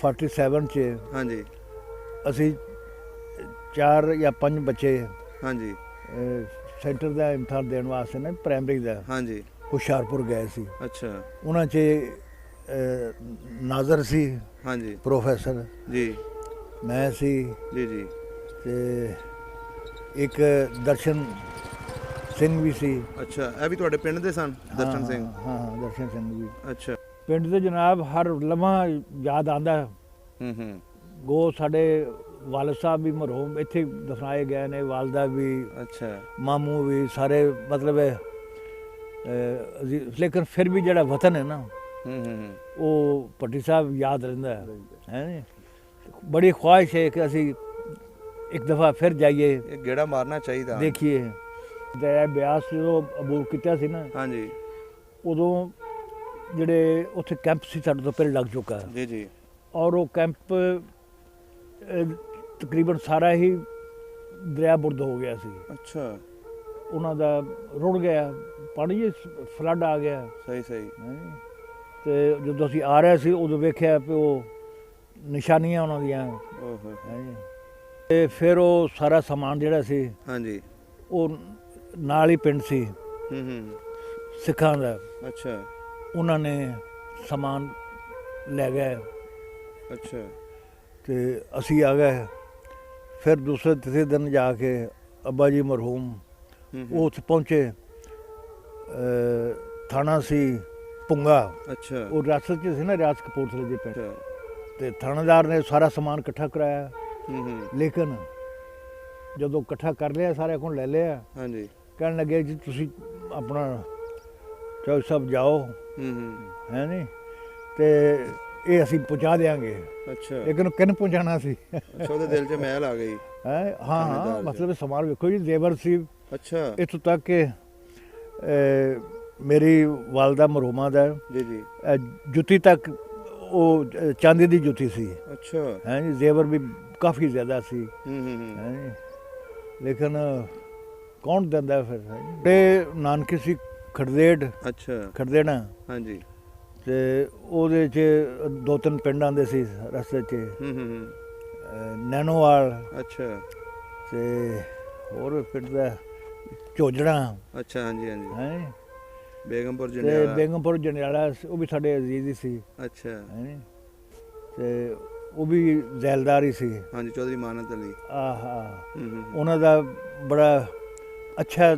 47 'ਚ हाँ जी ਅਸੀਂ 4 ਜਾਂ 5 ਬੱਚੇ हाँ जी ਸੈਂਟਰ ਦਾ ਇਮਤਿਹਾਨ ਦੇਣ ਵਾਸਤੇ ਨਾ ਪ੍ਰਾਇਮਰੀ ਦਾ हाँ जी ਹੁਸ਼ਿਆਰਪੁਰ ਗਏ ਸੀ। अच्छा ਉਹਨਾਂ 'ਚ ਨਾਜ਼ਰ ਸੀ, हाँ जी ਪ੍ਰੋਫੈਸਰ जी ਮੈਂ ਸੀ जी जी ਤੇ ਇੱਕ ਦਰਸ਼ਨ ਸਿੰਘ ਵੀ ਸੀ। अच्छा ਇਹ ਵੀ ਤੁਹਾਡੇ ਪਿੰਡ ਦੇ ਸਨ ਦਰਸ਼ਨ ਸਿੰਘ ਹਾਂ ਦਰਸ਼ਨ ਸਿੰਘ ਵੀ। ਅੱਛਾ ਪਿੰਡ ਦੇ ਜਨਾਬ ਹਰ ਲਮਹਾ ਯਾਦ ਆਉਂਦਾ। ਹੂੰ ਗੋ ਸਾਡੇ ਵਾਲਦ ਸਾਹਿਬ ਵੀ ਮਰਹੂਮ ਇੱਥੇ ਦਫਨਾਏ ਗਏ ਨੇ, ਵਾਲਦਾ ਵੀ, ਅੱਛਾ ਮਾਮੂ ਵੀ, ਸਾਰੇ ਮਤਲਬ ਲੇਕਿਨ ਫਿਰ ਵੀ ਜਿਹੜਾ ਵਤਨ ਹੈ ਨਾ ਹੂੰ ਉਹ ਭੱਟੀ ਸਾਹਿਬ ਯਾਦ ਰਹਿੰਦਾ ਹੈ। ਬੜੀ ਖੁਆਇਸ਼ ਹੈ ਕਿ ਅਸੀਂ ਇੱਕ ਦਫਾ ਫਿਰ ਜਾਈਏ, ਇਹ ਗੇੜਾ ਮਾਰਨਾ ਚਾਹੀਦਾ ਦੇਖੀਏ। ਦਰਿਆ ਬਿਆਸ ਜਦੋਂ ਅਬੂਰ ਕੀਤਾ ਸੀ ਨਾ, ਹਾਂਜੀ ਉਦੋਂ ਜਿਹੜੇ ਉੱਥੇ ਕੈਂਪ ਸੀ ਸਾਡੇ ਤੋਂ ਪਹਿਲੇ ਲੱਗ ਚੁੱਕਾ, ਜੀ ਜੀ ਔਰ ਉਹ ਕੈਂਪ ਤਕਰੀਬਨ ਸਾਰਾ ਹੀ ਦਰਿਆ ਬੁਰਦ ਹੋ ਗਿਆ ਸੀ। ਅੱਛਾ ਉਹਨਾਂ ਦਾ ਰੁੜ ਗਿਆ, ਪਾਣੀ ਫਲੱਡ ਆ ਗਿਆ। ਸਹੀ ਸਹੀ ਤੇ ਜਦੋਂ ਅਸੀਂ ਆ ਰਹੇ ਸੀ ਉਦੋਂ ਵੇਖਿਆ ਵੀ ਉਹ ਨਿਸ਼ਾਨੀਆਂ ਉਹਨਾਂ ਦੀਆਂ। ਓਹੋ ਤੇ ਫਿਰ ਉਹ ਸਾਰਾ ਸਮਾਨ ਜਿਹੜਾ ਸੀ ਹਾਂਜੀ ਉਹ ਨਾਲ ਹੀ ਪਿੰਡ ਸੀ ਹੂੰ ਸਿੱਖਾਂ ਦਾ, ਅੱਛਾ ਉਹਨਾਂ ਨੇ ਸਮਾਨ ਲੈ ਗਏ ਅੱਛਾ ਤੇ ਅਸੀਂ ਆ ਗਏ। ਫਿਰ ਦੂਸਰੇ ਤੀਸਰੇ ਦਿਨ ਜਾ ਕੇ ਅੱਬਾ ਜੀ ਮਰਹੂਮ ਉਹ ਉੱਥੇ ਪਹੁੰਚੇ। ਥਾਣਾ ਸੀ ਪੁੰਗਾ, ਅੱਛਾ ਉਹ ਰਿਆਸਤ 'ਚ ਸੀ ਨਾ, ਰਿਆਸਤ ਕਪੂਰਥਲੇ ਦੇ ਪਿੰਡ। ਅੱਛਾ ਤੇ ਥਾਣੇਦਾਰ ਨੇ ਸਾਰਾ ਸਮਾਨ ਇਕੱਠਾ ਕਰਾਇਆ, ਹੂੰ ਲੇਕਿਨ ਜਦੋਂ ਇਕੱਠਾ ਕਰ ਲਿਆ ਸਾਰਿਆਂ ਕੋਲ ਲੈ ਲਿਆ, ਹਾਂਜੀ ਕਹਿਣ ਲੱਗੇ ਜੀ ਤੁਸੀਂ ਆਪਣਾ ਚੌਧਰੀ ਸਾਹਿਬ ਜਾਓ, ਹੈ ਨਹੀਂ, ਤੇ ਇਹ ਅਸੀਂ ਪਹੁੰਚਾ ਦਿਆਂਗੇ। ਅੱਛਾ ਲੇਕਿਨ ਕਿਹਨੂੰ ਪਹੁੰਚਾਉਣਾ ਸੀ? ਅੱਛਾ ਉਹਦੇ ਦਿਲ 'ਚ ਮੈਲ ਆ ਗਈ। ਹੈ ਹਾਂ ਮਤਲਬ ਸਮਾਨ ਵੇਖੋ ਜੀ, ਜ਼ੇਵਰ ਸੀ ਅੱਛਾ ਇੱਥੋਂ ਤੱਕ ਕਿ ਮੇਰੀ ਵਾਲਦਾ ਮਰਹੂਮਾ ਦਾ ਜੀ ਜੀ ਜੁੱਤੀ ਤੱਕ ਉਹ ਚਾਂਦੀ ਦੀ ਜੁੱਤੀ ਸੀ, ਅੱਛਾ ਹੈ ਜੀ, ਜ਼ੇਵਰ ਵੀ ਕਾਫੀ ਜ਼ਿਆਦਾ ਸੀ, ਹੂੰ ਹੈ ਜੀ। ਲੇਕਿਨ ਕੌਣ ਦਿੰਦਾ ਫਿਰ? ਤੇ ਨਾਨਕੀ ਸੀ ਖੜਦੇੜ, ਅੱਛਾ ਖੜਦੇਣਾ, ਹਾਂਜੀ ਤੇ ਉਹਦੇ 'ਚ 2-3 ਪਿੰਡ ਆਉਂਦੇ ਸੀ ਰਸਤੇ 'ਚ, ਨੈਣੋਵਾਲ ਅੱਛਾ ਤੇ ਹੋਰ ਪਿੰਡ ਦਾ ਝੋਜੜਾ, ਅੱਛਾ ਹਾਂਜੀ ਹਾਂਜੀ ਹੈ ਬੇਗਮਪੁਰ ਤੇ ਜੰਡਿਆਲਾ ਬੇਗਮਪੁਰ ਜੰਡਿਆਲਾ, ਉਹ ਵੀ ਸਾਡੇ ਅਜ਼ੀਜ਼ ਹੀ ਸੀ, ਅੱਛਾ ਹੈ ਤੇ ਉਹ ਵੀ ਜ਼ੈਲਦਾਰ ਹੀ ਸੀ। ਹਾਂਜੀ ਚੌਧਰੀ ਮਾਨਤ ਅਲੀ ਆਹਾ ਉਹਨਾਂ ਦਾ ਬੜਾ ਅੱਛਾ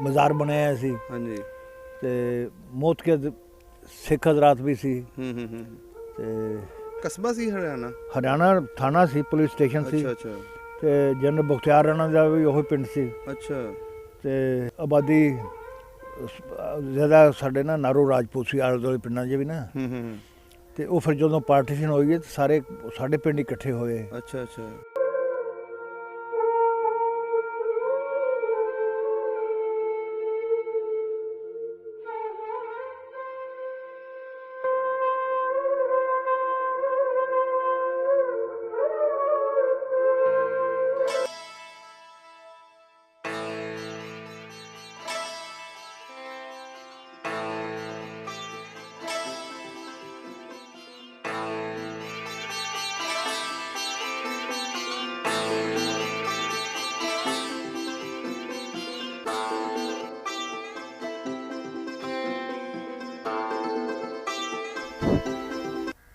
ਮਜ਼ਾਰ ਬਣਾਇਆ ਸੀ। ਹਾਂਜੀ ਤੇ ਮੌਤ ਕੇ ਸਿੱਖ ਹਜ਼ਰਾਤ ਵੀ ਸੀ। ਤੇ ਕਸਬਾ ਸੀ ਹਰਿਆਣਾ ਥਾਣਾ ਸੀ, ਪੁਲਿਸ ਸਟੇਸ਼ਨ ਸੀ। ਅੱਛਾ ਅੱਛਾ ਤੇ ਜਨਰਲ ਬਖਤਿਆਰ ਰਾਣਾ ਦਾ ਵੀ ਉਹੀ ਪਿੰਡ ਸੀ। ਅੱਛਾ ਤੇ ਆਬਾਦੀ ਜ਼ਿਆਦਾ ਸਾਡੇ ਨਾ ਨਾਰੋ ਰਾਜਪੂਤ ਸੀ, ਆਲੇ ਦੁਆਲੇ ਪਿੰਡਾਂ 'ਚ ਵੀ ਨਾ। ਤੇ ਉਹ ਫਿਰ ਜਦੋਂ ਪਾਰਟੀਸ਼ਨ ਹੋਈ ਤੇ ਸਾਰੇ ਸਾਡੇ ਪਿੰਡ ਹੀ ਇਕੱਠੇ ਹੋਏ। ਅੱਛਾ ਅੱਛਾ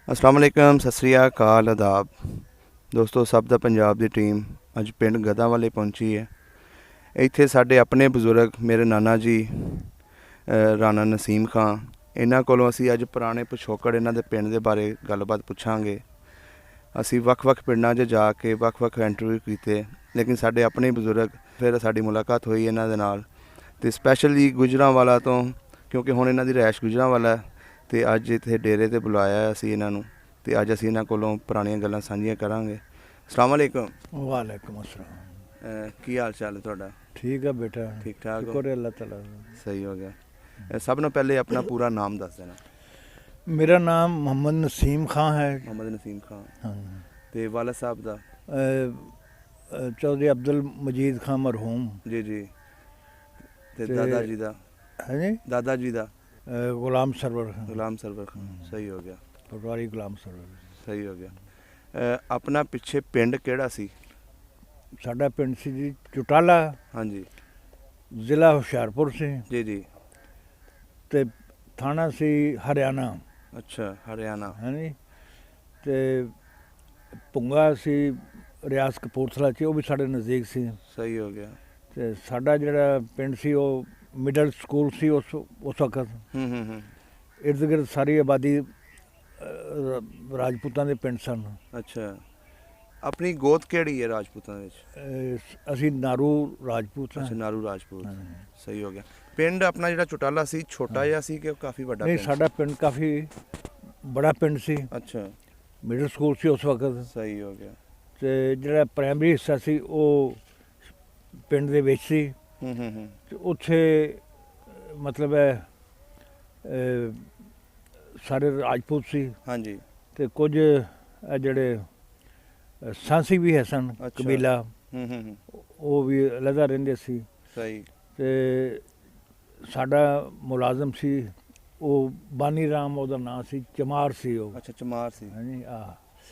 अस्सलाम वालेकुम, सत श्री अकाल, आदाब दोस्तों। सब ਦਾ ਪੰਜਾਬ ਦੀ ਟੀਮ ਅੱਜ ਪਿੰਡ ਗਦਾ ਵਾਲੇ ਪਹੁੰਚੀ ਹੈ। ਇੱਥੇ ਸਾਡੇ ਆਪਣੇ ਬਜ਼ੁਰਗ ਮੇਰੇ ਨਾਨਾ ਜੀ ਰਾਣਾ ਨਸੀਮ ਖਾਂ, ਇਹਨਾਂ ਕੋਲੋਂ ਅਸੀਂ ਅੱਜ ਪੁਰਾਣੇ ਪਿਛੋਕੜ ਇਹਨਾਂ ਦੇ ਪਿੰਡ ਦੇ ਬਾਰੇ ਗੱਲਬਾਤ ਪੁੱਛਾਂਗੇ। ਅਸੀਂ ਵੱਖ-ਵੱਖ ਪਿੰਡਾਂ 'ਚ ਜਾ ਕੇ ਵੱਖ-ਵੱਖ ਇੰਟਰਵਿਊ ਕੀਤੇ, ਲੇਕਿਨ ਸਾਡੇ ਆਪਣੇ ਬਜ਼ੁਰਗ, ਫਿਰ ਸਾਡੀ ਮੁਲਾਕਾਤ ਹੋਈ ਇਹਨਾਂ ਦੇ ਨਾਲ। ਅਤੇ ਸਪੈਸ਼ਲੀ ਗੁਜਰਾਂਵਾਲਾ ਤੋਂ, ਕਿਉਂਕਿ ਹੁਣ ਇਹਨਾਂ ਦੀ ਰਿਹਾਇਸ਼ ਗੁਜਰਾਂਵਾਲਾ, ਅਤੇ ਅੱਜ ਇੱਥੇ ਡੇਰੇ 'ਤੇ ਬੁਲਾਇਆ ਅਸੀਂ ਇਹਨਾਂ ਨੂੰ, ਅਤੇ ਅੱਜ ਅਸੀਂ ਇਹਨਾਂ ਕੋਲੋਂ ਪੁਰਾਣੀਆਂ ਗੱਲਾਂ ਸਾਂਝੀਆਂ ਕਰਾਂਗੇ। ਅਸਲਾਮ ਵਾਲੇਕੁਮ। ਵਾਲੇਕੁਮ ਅਸਲਾਮ। ਕੀ ਹਾਲ ਚਾਲ ਹੈ ਤੁਹਾਡਾ? ਠੀਕ ਹੈ ਬੇਟਾ, ਠੀਕ ਠਾਕ? ਸ਼ੁਕਰ ਹੈ ਅੱਲਾਹ ਤਾਲਾ। ਸਹੀ ਹੋ ਗਿਆ। ਸਭ ਨੂੰ ਪਹਿਲੇ ਆਪਣਾ ਪੂਰਾ ਨਾਮ ਦੱਸ ਦੇਣਾ। ਮੇਰਾ ਨਾਮ ਮੁਹੰਮਦ ਨਸੀਮ ਖਾਂ ਹੈ। ਮੁਹੰਮਦ ਨਸੀਮ ਖਾਂ। ਹਾਂ। ਅਤੇ ਵਾਲਦ ਸਾਹਿਬ ਦਾ? ਚੌਧਰੀ ਅਬਦੁਲ ਮਜੀਦ ਖਾਂ ਮਰਹੂਮ। ਜੀ ਜੀ। ਅਤੇ ਦਾਦਾ ਜੀ ਦਾ? ਹੈ ਜੀ, ਦਾਦਾ ਜੀ ਦਾ? ਗੁਲਾਮ ਸਰਵਰ ਖਾਂ। ਗੁਲਾਮ ਸਰਵਰ ਖਾਂ। ਸਹੀ ਹੋ ਗਿਆ। ਪਟਵਾਰੀ ਗੁਲਾਮ ਸਰਵਰ। ਸਹੀ ਹੋ ਗਿਆ। ਆਪਣਾ ਪਿੱਛੇ ਪਿੰਡ ਕਿਹੜਾ ਸੀ? ਸਾਡਾ ਪਿੰਡ ਸੀ ਜੀ ਚੁਟਾਲਾ, ਹਾਂਜੀ ਜ਼ਿਲ੍ਹਾ ਹੁਸ਼ਿਆਰਪੁਰ ਸੀ, ਜੀ ਜੀ। ਤੇ ਥਾਣਾ ਸੀ ਹਰਿਆਣਾ, ਅੱਛਾ ਹਰਿਆਣਾ। ਹਾਂਜੀ। ਤੇ ਭੁੰਗਾ ਸੀ ਰਿਆਸਤ ਕਪੂਰਥਲਾ 'ਚ, ਉਹ ਵੀ ਸਾਡੇ ਨਜ਼ਦੀਕ ਸੀ। ਸਹੀ ਹੋ ਗਿਆ। ਤੇ ਸਾਡਾ ਜਿਹੜਾ ਪਿੰਡ ਸੀ ਉਹ ਮਿਡਲ ਸਕੂਲ ਸੀ ਉਸ ਵਕਤ। ਹੂੰ। ਇਰਦ ਗਿਰਦ ਸਾਰੀ ਆਬਾਦੀ ਰਾਜਪੂਤਾਂ ਦੇ ਪਿੰਡ ਸਨ। ਅੱਛਾ, ਆਪਣੀ ਗੋਤ ਕਿਹੜੀ ਹੈ ਰਾਜਪੂਤਾਂ ਵਿੱਚ? ਅਸੀਂ ਨਾਰੂ ਰਾਜਪੂਤ ਹਾਂ। ਅੱਛਾ ਨਾਰੂ ਰਾਜਪੂਤ। ਹਾਂ। ਸਹੀ ਹੋ ਗਿਆ। ਪਿੰਡ ਆਪਣਾ ਜਿਹੜਾ ਚੁਟਾਲਾ ਸੀ ਛੋਟਾ ਜਿਹਾ ਸੀ ਕਿ ਕਾਫੀ ਵੱਡਾ ਨਹੀਂ, ਪਿੰਡ? ਸਾਡਾ ਪਿੰਡ ਕਾਫੀ ਬੜਾ ਪਿੰਡ ਸੀ। ਅੱਛਾ ਮਿਡਲ ਸਕੂਲ ਸੀ ਉਸ ਵਕਤ। ਸਹੀ ਹੋ ਗਿਆ। ਤੇ ਜਿਹੜਾ ਪ੍ਰਾਇਮਰੀ ਹਿੱਸਾ ਸੀ ਉਹ ਪਿੰਡ ਦੇ ਵਿੱਚ ਸੀ। ਹੂੰ। ਤੇ ਉੱਥੇ ਮਤਲਬ ਹੈ ਸਾਰੇ ਰਾਜਪੂਤ ਸੀ। ਹਾਂਜੀ। ਤੇ ਕੁਝ ਜਿਹੜੇ ਸਾਂਸੀ ਵੀ ਹੈ ਸਨ, ਅੱਛਾ। ਕਬੀਲਾ, ਹੂੰ। ਉਹ ਵੀ ਅਲੱਗਾ ਰਹਿੰਦੇ ਸੀ। ਸਹੀ। ਤੇ ਸਾਡਾ ਮੁਲਾਜ਼ਮ ਸੀ ਉਹ ਬਾਨੀ ਰਾਮ, ਉਹਦਾ ਨਾਂ ਸੀ, ਚਮਾਰ ਸੀ ਉਹ। ਅੱਛਾ ਚਮਾਰ ਸੀ। ਹਾਂਜੀ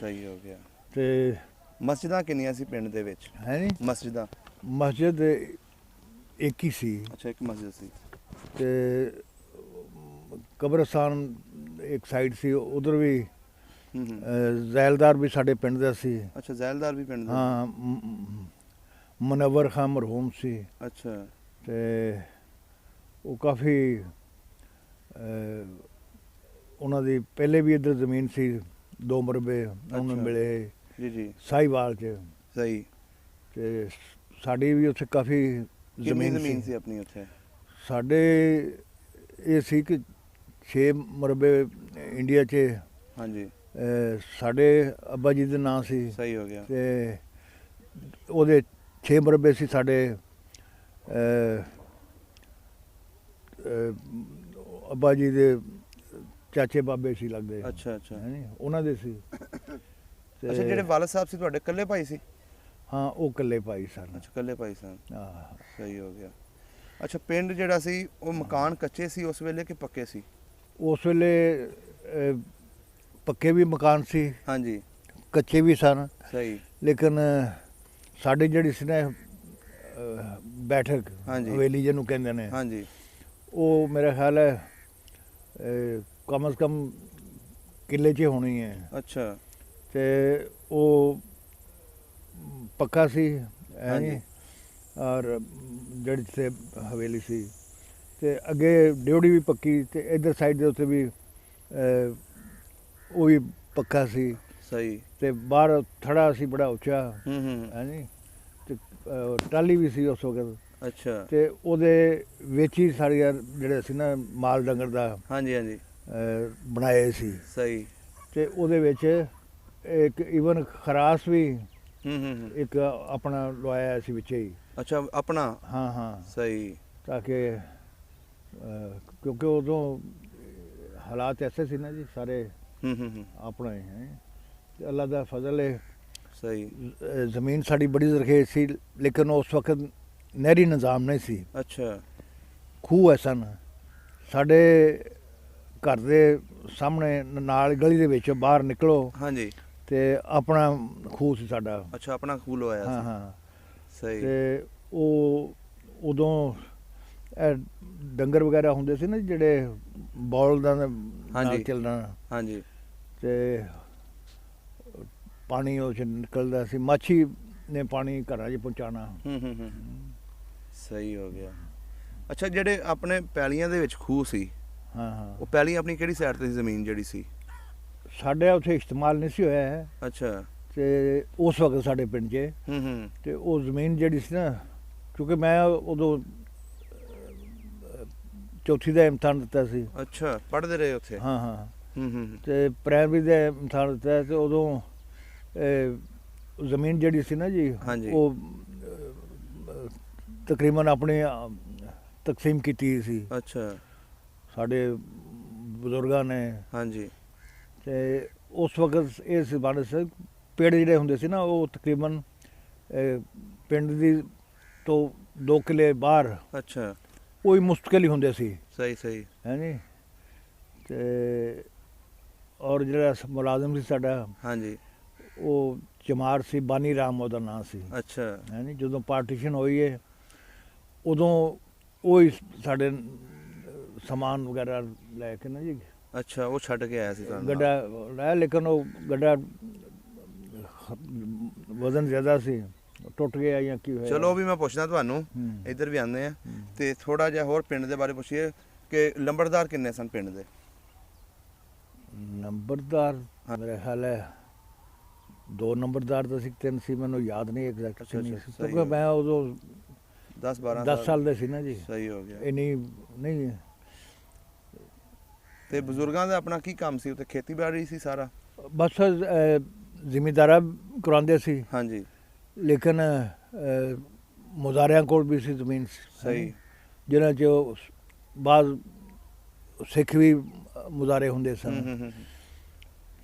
ਸਹੀ ਹੋ ਗਿਆ। ਤੇ ਮਸਜਿਦਾਂ ਕਿੰਨੀਆਂ ਸੀ ਪਿੰਡ ਦੇ ਵਿੱਚ? ਹੈ ਨੀ ਮਸਜਿਦਾਂ? ਮਸਜਿਦ ਇੱਕ ਹੀ ਸੀ। ਅੱਛਾ ਇੱਕ ਮਸਜਿਦ ਸੀ। ਤੇ ਕਬਰਸਤਾਨ ਇੱਕ ਸਾਈਡ ਸੀ, ਉਧਰ ਵੀ ਹੂੰ। ਜ਼ੈਲਦਾਰ ਵੀ ਸਾਡੇ ਪਿੰਡ ਦਾ ਸੀ। ਅੱਛਾ ਜ਼ੈਲਦਾਰ ਵੀ ਪਿੰਡ ਦਾ? ਹਾਂ, ਮੁਨੱਵਰ ਖਾਨ ਮਰਹੂਮ ਸੀ। ਅੱਛਾ। ਤੇ ਉਹ ਕਾਫੀ ਉਹਨਾਂ ਦੀ ਪਹਿਲੇ ਵੀ ਇੱਧਰ ਜ਼ਮੀਨ ਸੀ 2 ਮਰਬੇ, ਉਹਨੂੰ ਅੱਛਾ। ਮਿਲੇ ਜੀ ਸਾਹੀਵਾਲ 'ਚ। ਸਹੀ। ਤੇ ਸਾਡੀ ਵੀ ਉੱਥੇ ਕਾਫੀ ਕਿੰਨੀ ਜ਼ਮੀਨ ਸੀ ਆਪਣੀ ਉੱਥੇ? ਸਾਡੇ ਇਹ ਸੀ ਕਿ 6 ਮਰਬੇ ਇੰਡੀਆ 'ਚ। ਹਾਂਜੀ। ਸਾਡੇ ਅੱਬਾ ਜੀ ਦੇ ਨਾਂ ਸੀ। ਸਹੀ ਹੋ ਗਿਆ। ਤੇ ਉਹਦੇ 6 ਮਰਬੇ ਸੀ ਸਾਡੇ ਅੱਬਾ ਜੀ ਦੇ ਚਾਚੇ ਬਾਬੇ ਸੀ ਲੱਗਦੇ। ਅੱਛਾ ਅੱਛਾ। ਹੈਂ, ਉਹਨਾਂ ਦੇ ਸੀ। ਅੱਛਾ ਜਿਹੜੇ ਵਾਲਦ ਸਾਹਿਬ ਸੀ ਤੁਹਾਡੇ ਇਕੱਲੇ ਭਾਈ ਸੀ? ਹਾਂ, ਉਹ ਇਕੱਲੇ ਭਾਈ ਸਨ। ਅੱਛਾ ਇਕੱਲੇ ਭਾਈ ਸਨ। ਆਹ, ਸਹੀ ਹੋ ਗਿਆ। ਅੱਛਾ ਪਿੰਡ ਜਿਹੜਾ ਸੀ ਉਹ ਮਕਾਨ ਕੱਚੇ ਸੀ ਉਸ ਵੇਲੇ ਕਿ ਪੱਕੇ ਸੀ? ਉਸ ਵੇਲੇ ਪੱਕੇ ਵੀ ਮਕਾਨ ਸੀ, ਹਾਂਜੀ। ਕੱਚੇ ਵੀ ਸਨ। ਸਹੀ। ਲੇਕਿਨ ਸਾਡੀ ਜਿਹੜੀ ਸੀ ਨਾ ਬੈਠਕ, ਹਾਂਜੀ। ਹਵੇਲੀ ਜਿਹਨੂੰ ਕਹਿੰਦੇ ਨੇ, ਹਾਂਜੀ। ਉਹ ਮੇਰਾ ਖਿਆਲ ਹੈ ਕਮ ਅਜ਼ ਕਮ ਕਿੱਲੇ 'ਚ ਹੋਣੀ ਹੈ। ਅੱਛਾ। ਤੇ ਉਹ ਪੱਕਾ ਸੀ। ਹਾਂਜੀ। ਔਰ ਜਿਹੜੀ ਤੇ ਹਵੇਲੀ ਸੀ ਤੇ ਅੱਗੇ ਡਿਉੜੀ ਵੀ ਪੱਕੀ, ਤੇ ਇੱਧਰ ਸਾਈਡ ਦੇ ਉੱਤੇ ਵੀ ਉਹ ਵੀ ਪੱਕਾ ਸੀ। ਸਹੀ। ਤੇ ਬਾਹਰ ਥੜਾ ਸੀ ਬੜਾ ਉੱਚਾ। ਹੂੰ। ਹਾਂਜੀ। ਤੇ ਟਾਹਲੀ ਵੀ ਸੀ ਉਸ ਵਕਤ। ਅੱਛਾ। ਤੇ ਉਹਦੇ ਵਿੱਚ ਹੀ ਸਾਡੀਆਂ ਜਿਹੜੇ ਸੀ ਨਾ ਮਾਲ ਡੰਗਰ ਦਾ ਹਾਂਜੀ ਹਾਂਜੀ। ਬਣਾਏ ਸੀ। ਸਹੀ। ਤੇ ਉਹਦੇ ਵਿੱਚ ਇੱਕ ਈਵਨ ਖਰਾਸ ਵੀ ਹੂੰ। ਇੱਕ ਆਪਣਾ ਲਵਾਇਆ ਸੀ ਵਿੱਚੇ ਹੀ। ਅੱਛਾ ਆਪਣਾ? ਹਾਂ। ਸਹੀ। ਤਾਂ ਕਿ ਕਿਉਂਕਿ ਉਦੋਂ ਹਾਲਾਤ ਐਸੇ ਸੀ ਨਾ ਜੀ ਸਾਰੇ ਹੂੰ। ਆਪਣੇ ਹੈ। ਤੇ ਅੱਲਾ ਦਾ ਫਜ਼ਲ ਹੈ। ਸਹੀ। ਜ਼ਮੀਨ ਸਾਡੀ ਬੜੀ ਜ਼ਰਖੇਜ਼ ਸੀ, ਲੇਕਿਨ ਉਸ ਵਕਤ ਨਹਿਰੀ ਨਿਜ਼ਾਮ ਨਹੀਂ ਸੀ। ਅੱਛਾ। ਖੂਹ ਹੈ ਸਨ ਸਾਡੇ ਘਰ ਦੇ ਸਾਹਮਣੇ, ਨਾਲ ਗਲੀ ਦੇ ਵਿੱਚ ਬਾਹਰ ਨਿਕਲੋ ਹਾਂਜੀ। ਤੇ ਆਪਣਾ ਖੂਹ ਸੀ ਸਾਡਾ। ਅੱਛਾ ਆਪਣਾ ਖੂਹ ਲਵਾਇਆ ਸੀ? ਹਾਂ। ਸਹੀ। ਤੇ ਉਹ ਉਦੋਂ ਇਹ ਡੰਗਰ ਵਗੈਰਾ ਹੁੰਦੇ ਸੀ ਨਾ ਜਿਹੜੇ ਬੌਲਦਾਂ ਦੇ ਨਾਲ ਚੱਲਣਾ। ਹਾਂਜੀ। ਤੇ ਪਾਣੀ ਉਹ 'ਚ ਨਿਕਲਦਾ ਸੀ, ਮਾਛੀ ਨੇ ਪਾਣੀ ਘਰਾਂ 'ਚ ਪਹੁੰਚਾਉਣਾ। ਹੂੰ। ਸਹੀ ਹੋ ਗਿਆ। ਅੱਛਾ ਜਿਹੜੇ ਆਪਣੇ ਪੈਲੀਆਂ ਦੇ ਵਿੱਚ ਖੂਹ ਸੀ, ਹਾਂ, ਉਹ ਪੈਲੀ ਆਪਣੀ ਕਿਹੜੀ ਸਾਈਡ ਤੇ ਸੀ ਜ਼ਮੀਨ ਜਿਹੜੀ ਸੀ? ਸਾਡੇ ਉੱਥੇ ਇਸਤੇਮਾਲ ਨਹੀਂ ਸੀ ਹੋਇਆ ਹੈ। ਅੱਛਾ। ਤੇ ਉਸ ਵਕਤ ਸਾਡੇ ਪਿੰਡ 'ਚ ਹੂੰ। ਤੇ ਉਹ ਜ਼ਮੀਨ ਜਿਹੜੀ ਸੀ ਨਾ, ਕਿਉਂਕਿ ਮੈਂ ਉਦੋਂ ਚੌਥੀ ਦਾ ਇਮਤਿਹਾਨ ਦਿੱਤਾ ਸੀ। ਅੱਛਾ ਪੜ੍ਹਦੇ ਰਹੇ ਉੱਥੇ? ਹਾਂ। ਹੂੰ। ਤੇ ਪ੍ਰਾਇਮਰੀ ਦਾ ਇਮਤਿਹਾਨ ਦਿੱਤਾ ਤੇ ਉਦੋਂ ਜ਼ਮੀਨ ਜਿਹੜੀ ਸੀ ਨਾ ਜੀ, ਉਹ ਤਕਰੀਬਨ ਆਪਣੀ ਤਕਸੀਮ ਕੀਤੀ ਸੀ। ਅੱਛਾ। ਸਾਡੇ ਬਜ਼ੁਰਗਾਂ ਨੇ। ਹਾਂਜੀ। ਤੇ ਉਸ ਵਕਤ ਇਹ ਸੀ ਬਣ ਸੀ ਪੇੜ ਜਿਹੜੇ ਹੁੰਦੇ ਸੀ ਨਾ, ਉਹ ਤਕਰੀਬਨ ਪਿੰਡ ਦੀ ਤੋਂ 2 ਕਿੱਲੇ ਬਾਹਰ। ਅੱਛਾ। ਉਹ ਹੀ ਮੁਸਤਕਿਲ ਹੀ ਹੁੰਦੇ ਸੀ। ਸਹੀ। ਹੈ ਨੀ। ਤੇ ਔਰ ਜਿਹੜਾ ਮੁਲਾਜ਼ਮ ਸੀ ਸਾਡਾ ਹਾਂਜੀ ਉਹ ਚਮਾਰ ਸੀ, ਬਾਨੀ ਰਾਮ ਉਹਦਾ ਨਾਂ ਸੀ। ਅੱਛਾ ਹੈ ਨੀ, ਜਦੋਂ ਪਾਰਟੀਸ਼ਨ ਹੋਈ ਹੈ ਉਦੋਂ ਉਹ ਹੀ ਸਾਡੇ ਸਮਾਨ ਵਗੈਰਾ ਲੈ ਕੇ ਨਾ ਜੀ ਅੱਛਾ ਉਹ ਛੱਡ ਕੇ ਆਇਆ ਸੀ ਤੁਹਾਨੂੰ ਨਾਲ। ਗੱਡਾ ਲਾਇਆ, ਲੇਕਿਨ ਉਹ ਗੱਡਾ ਵਜ਼ਨ ਜ਼ਿਆਦਾ ਸੀ, ਟੁੱਟ ਗਿਆ ਜਾਂ ਕੀ ਹੋਇਆ। ਚਲੋ ਉਹ ਵੀ ਮੈਂ ਪੁੱਛਦਾ ਤੁਹਾਨੂੰ, ਹੂੰ। ਇੱਧਰ ਵੀ ਆਉਂਦੇ ਆ ਹੂੰ। ਤੇ ਥੋੜਾ ਜਿਹਾ ਹੋਰ ਪਿੰਡ ਦੇ ਬਾਰੇ ਪੁੱਛੀਏ ਕਿ ਲੰਬੜਦਾਰ ਕਿੰਨੇ ਸਨ ਪਿੰਡ ਦੇ? ਨੰਬਰਦਾਰ ਮੇਰੇ ਖਿਆਲ ਹੈ 2 ਨੰਬਰਦਾਰ ਤਾਂ ਸੀ, 3 ਸੀ, ਮੈਨੂੰ ਯਾਦ ਨਹੀਂ ਐਗਜ਼ੈਕਟ ਅੱਛਾ, ਨਹੀਂ ਅੱਛਾ, ਸੀ, ਸਹੀ ਕਿਉਂਕਿ ਮੈਂ ਉਦੋਂ 10-12 10 ਸਾਲ ਦੇ ਸੀ ਨਾ ਜੀ, ਸਹੀ ਹੋ ਗਿਆ। ਇੰਨੀ ਨਹੀਂ। ਤੇ ਬਜ਼ੁਰਗਾਂ ਦਾ ਆਪਣਾ ਕੀ ਕੰਮ ਸੀ ਉੱਥੇ? ਖੇਤੀਬਾੜੀ ਸੀ ਸਾਰਾ? ਬਸ ਜ਼ਿਮੀਂਦਾਰਾ ਕਰਾਉਂਦੇ ਸੀ, ਹਾਂਜੀ ਲੇਕਿਨ ਮੁਜ਼ਾਰਿਆਂ ਕੋਲ ਵੀ ਸੀ ਜ਼ਮੀਨ, ਸਹੀ। ਜਿਹਨਾਂ 'ਚ ਬਾਅਦ ਸਿੱਖ ਵੀ ਮੁਜ਼ਾਰੇ ਹੁੰਦੇ ਹੂੰ ਸਨ। ਹੂੰ ਹੂੰ।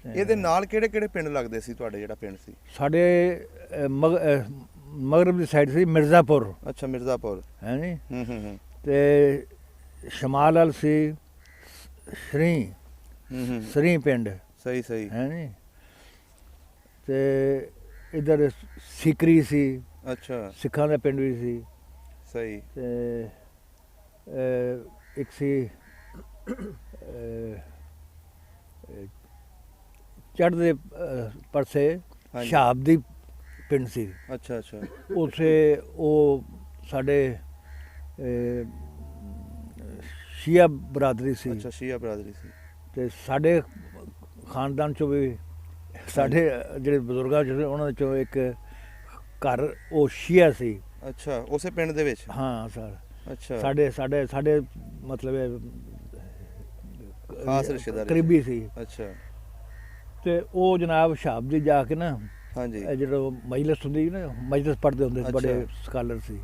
ਇਹਦੇ ਨਾਲ ਕਿਹੜੇ ਕਿਹੜੇ ਪਿੰਡ ਲੱਗਦੇ ਸੀ ਤੁਹਾਡੇ, ਜਿਹੜਾ ਪਿੰਡ ਸੀ? ਸਾਡੇ ਮਗਰਬ ਦੀ ਸਾਈਡ ਸੀ ਮਿਰਜ਼ਾਪੁਰ, ਅੱਛਾ ਮਿਰਜ਼ਾਪੁਰ। ਹੈ ਨੀ, ਹੂੰ ਹੂੰ ਹੂੰ ਤੇ ਸ਼ਮਾਲ ਵੱਲ ਸੀ ਸਰੀ ਹੂੰ ਹੂੰ ਸਰੀ ਪਿੰਡ, ਸਹੀ ਸਹੀ। ਹੈ ਨੀ, ਤੇ ਇੱਧਰ ਸਿਕਰੀ ਸੀ, ਅੱਛਾ ਸਿੱਖਾਂ ਦਾ ਪਿੰਡ ਵੀ ਸੀ, ਸਹੀ। ਤੇ ਇੱਕ ਸੀ ਚੜ੍ਹਦੇ ਪਾਸੇ ਹਾਂਜੀ। ਸ਼ਹਾਬਦੀ ਪਿੰਡ ਸੀ, ਅੱਛਾ ਅੱਛਾ ਉੱਥੇ ਉਹ ਸਾਡੇ ਸ਼ੀਆ ਬਰਾਦਰੀ ਸੀ, ਅੱਛਾ ਸ਼ੀਆ ਬਰਾਦਰੀ ਸੀ। ਤੇ ਸਾਡੇ ਖਾਨਦਾਨ ਚੋਂ ਵੀ ਸਾਡੇ ਜਿਹੜੇ ਬਜ਼ੁਰਗਾਂ ਚੋਂ ਉਹਨਾਂ ਚੋਂ ਇੱਕ ਘਰ ਉਹ ਸ਼ੀਆ ਸੀ। ਅੱਛਾ ਉਸੇ ਪਿੰਡ ਦੇ ਵਿੱਚ? ਹਾਂ ਸਰ, ਅੱਛਾ ਸਾਡੇ ਸਾਡੇ ਸਾਡੇ ਮਤਲਬ ਖਾਸ ਰਿਸ਼ਤੇਦਾਰ ਕਰੀਬੀ ਸੀ। ਅੱਛਾ ਤੇ ਉਹ ਜਨਾਬ ਸ਼ਹਾਬਦੀ ਜਾ ਕੇ ਨਾ, ਹਾਂਜੀ ਇਹ ਜਦੋਂ ਮਜਲਿਸ ਹੁੰਦੀ ਸੀ ਨਾ, ਮਜਲਿਸ ਪੜ੍ਹਦੇ ਹੁੰਦੇ ਸੀ, ਬੜੇ ਅੱਛਾ। ਸਕਾਲਰ ਸੀ।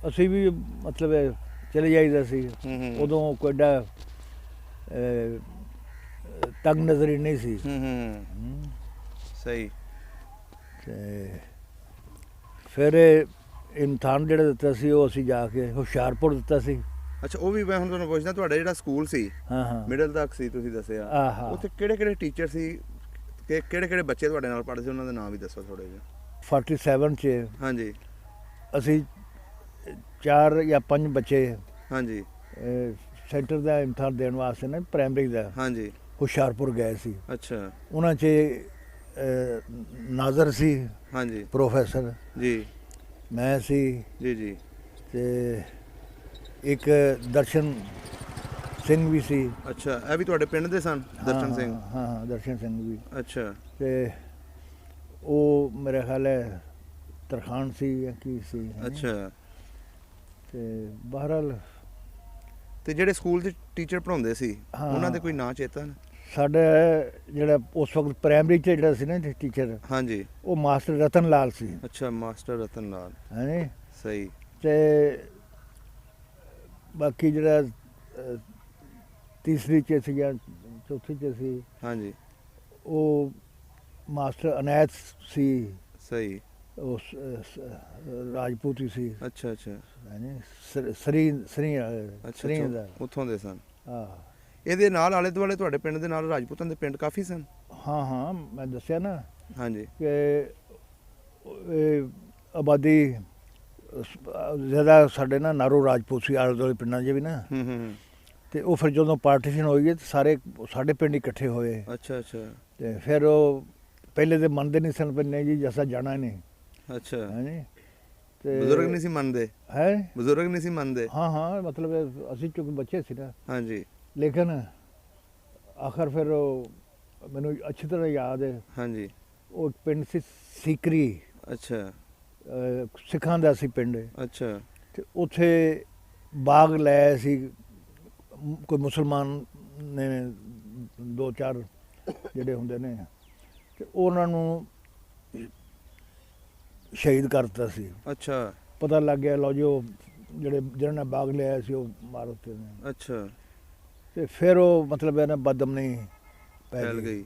ਅਸੀਂ ਵੀ ਮਤਲਬ ਚਲੇ ਜਾਈਦਾ ਸੀ। ਹੂੰ ਹੂੰ ਉਦੋਂ ਕੋਈ ਏਡਾ ਤੰਗ ਨਜ਼ਰੀ ਨਹੀਂ ਸੀ। ਹੂੰ ਹੂੰ ਸਹੀ। ਤੇ ਫਿਰ ਇਹ ਇਮਤਿਹਾਨ ਜਿਹੜਾ ਦਿੱਤਾ ਸੀ ਉਹ ਅਸੀਂ ਜਾ ਕੇ ਹੁਸ਼ਿਆਰਪੁਰ ਦਿੱਤਾ ਸੀ। ਅੱਛਾ ਉਹ ਵੀ ਮੈਂ ਹੁਣ ਤੁਹਾਨੂੰ ਪੁੱਛਦਾ, ਤੁਹਾਡਾ ਜਿਹੜਾ ਸਕੂਲ ਸੀ ਹਾਂ ਹਾਂ ਮਿਡਲ ਤੱਕ ਸੀ ਤੁਸੀਂ ਦੱਸਿਆ, ਆਹਾ। ਉੱਥੇ ਕਿਹੜੇ ਕਿਹੜੇ ਟੀਚਰ ਸੀ ਕਿ ਕਿਹੜੇ ਕਿਹੜੇ ਬੱਚੇ ਤੁਹਾਡੇ ਨਾਲ ਪੜ੍ਹਦੇ ਸੀ, ਉਹਨਾਂ ਦੇ ਨਾਮ ਵੀ ਦੱਸੋ ਥੋੜੇ ਜਿਹੇ। 47 'ਚ ਹਾਂਜੀ ਅਸੀਂ 4 ਜਾਂ 5 ਬੱਚੇ ਹਾਂਜੀ ਸੈਂਟਰ ਦਾ ਇਮਤਿਹਾਨ ਦੇਣ ਵਾਸਤੇ ਨਾ, ਪ੍ਰਾਇਮਰੀ ਦਾ, ਹਾਂਜੀ ਹੁਸ਼ਿਆਰਪੁਰ ਗਏ ਸੀ। ਅੱਛਾ ਉਹਨਾਂ 'ਚ ਨਾਜ਼ਰ ਸੀ ਹਾਂਜੀ ਪ੍ਰੋਫੈਸਰ, ਜੀ ਮੈਂ ਸੀ, ਜੀ ਜੀ ਤੇ ਇੱਕ ਦਰਸ਼ਨ ਸਿੰਘ ਵੀ ਸੀ। ਅੱਛਾ ਇਹ ਵੀ ਤੁਹਾਡੇ ਪਿੰਡ ਦੇ ਸਨ ਦਰਸ਼ਨ ਸਿੰਘ? ਹਾਂ ਹਾਂ ਦਰਸ਼ਨ ਸਿੰਘ ਵੀ। ਅੱਛਾ ਤੇ ਉਹ ਮੇਰੇ ਖਿਆਲ ਹੈ ਤਰਖਾਣ ਸੀ ਜਾਂ ਕੀ ਸੀ, ਹੈ ਨੀ? ਅੱਛਾ ਤੇ ਬਹਰਹਾਲ ਤੇ ਜਿਹੜੇ ਸਕੂਲ ਦੇ ਟੀਚਰ ਪੜ੍ਹਾਉਂਦੇ ਸੀ ਹਾਂ। ਉਹਨਾਂ ਦੇ ਕੋਈ ਨਾਂ ਚੇਤਾ ਨੇ? ਸਾਡਾ ਜਿਹੜਾ ਉਸ ਵਕਤ ਪ੍ਰਾਇਮਰੀ 'ਚ ਜਿਹੜਾ ਸੀ ਨਾ ਟੀਚਰ, ਹਾਂਜੀ ਉਹ ਮਾਸਟਰ ਰਤਨ ਲਾਲ ਸੀ, ਅੱਛਾ ਮਾਸਟਰ ਰਤਨ ਲਾਲ। ਹੈ ਨੀ। ਸਹੀ। ਤੇ ਬਾਕੀ ਜਿਹੜਾ ਤੀਸਰੀ 'ਚ ਸੀ ਜਾਂ ਚੌਥੀ 'ਚ ਸੀ, ਹਾਂਜੀ ਉਹ ਮਾਸਟਰ ਅਨੈਤ ਸੀ, ਸਹੀ। ਉਹ ਰਾਜਪੂਤੀ ਸੀ, ਅੱਛਾ ਅੱਛਾ ਹੈ ਨੀ, ਸਰੀ ਸਰੀ ਅੱਛਾ ਸਰੀ ਅੱਛਾ ਦਾ। ਉੱਥੋਂ ਦੇ ਸਨ। ਹਾਂ ਇਹਦੇ ਨਾਲ ਆਲੇ ਦੁਆਲੇ ਤੁਹਾਡੇ ਪਿੰਡ ਦੇ ਨਾਲ ਰਾਜਪੂਤਾਂ ਦੇ ਪਿੰਡ ਕਾਫੀ ਸਨ? ਹਾਂ ਹਾਂ ਮੈਂ ਦੱਸਿਆ ਨਾ ਹਾਂਜੀ ਕਿ ਇਹ ਆਬਾਦੀ ਜ਼ਿਆਦਾ ਸਾਡੇ ਨਾ ਨਾਰੋ ਰਾਜਪੂਤ ਸੀ, ਆਲੇ ਦੁਆਲੇ ਪਿੰਡਾਂ 'ਚ ਵੀ ਨਾ। ਹੂੰ ਹੂੰ ਤੇ ਉਹ ਫਿਰ ਜਦੋਂ ਪਾਰਟੀਸ਼ਨ ਹੋਈ ਹੈ ਤੇ ਸਾਰੇ ਸਾਡੇ ਪਿੰਡ ਇਕੱਠੇ ਹੋਏ। ਅੱਛਾ ਅੱਛਾ ਤੇ ਫਿਰ ਉਹ ਪਹਿਲੇ ਤੇ ਮੰਨਦੇ ਨਹੀਂ ਸਨ, ਪਰ ਨਹੀਂ ਜੀ ਜੈਸਾ ਜਾਣਾ ਨਹੀਂ, ਅੱਛਾ ਹੈ ਨੀ। ਤੇ ਬਜ਼ੁਰਗ ਨਹੀਂ ਸੀ ਮੰਨਦੇ? ਹੈ ਬਜ਼ੁਰਗ ਨਹੀਂ ਸੀ ਮੰਨਦੇ? ਹਾਂ ਹਾਂ, ਮਤਲਬ ਅਸੀਂ ਚੁੱਕ ਬੱਚੇ ਸੀ ਨਾ, ਹਾਂਜੀ ਲੇਕਿਨ ਆਖਰ ਫਿਰ ਉਹ ਮੈਨੂੰ ਅੱਛੀ ਤਰ੍ਹਾਂ ਯਾਦ ਹੈ, ਹਾਂਜੀ ਉਹ ਪਿੰਡ ਸੀ ਸੀਕਰੀ, ਅੱਛਾ ਸਿੱਖਾਂ ਦਾ ਸੀ ਪਿੰਡ, ਅੱਛਾ ਤੇ ਉੱਥੇ ਬਾਗ ਲੈ ਸੀ ਕੋਈ ਮੁਸਲਮਾਨ ਨੇ 2-4 ਜਿਹੜੇ ਹੁੰਦੇ ਨੇ, ਤੇ ਉਹਨਾਂ ਨੂੰ ਸ਼ਹੀਦ ਕਰ ਦਿੱਤਾ ਸੀ। ਅੱਛਾ ਪਤਾ ਲੱਗ ਗਿਆ ਲਓ ਜੀ ਉਹ ਜਿਹੜੇ ਜਿਹਨਾਂ ਨੇ ਬਾਗ ਲਿਆ ਸੀ ਉਹ ਮਾਰ ਦਿੱਤੇ ਨੇ। ਅੱਛਾ ਤੇ ਫਿਰ ਉਹ ਮਤਲਬ ਇਹਨਾਂ ਬਦਅਮਨੀ ਫੈਲ ਗਈ।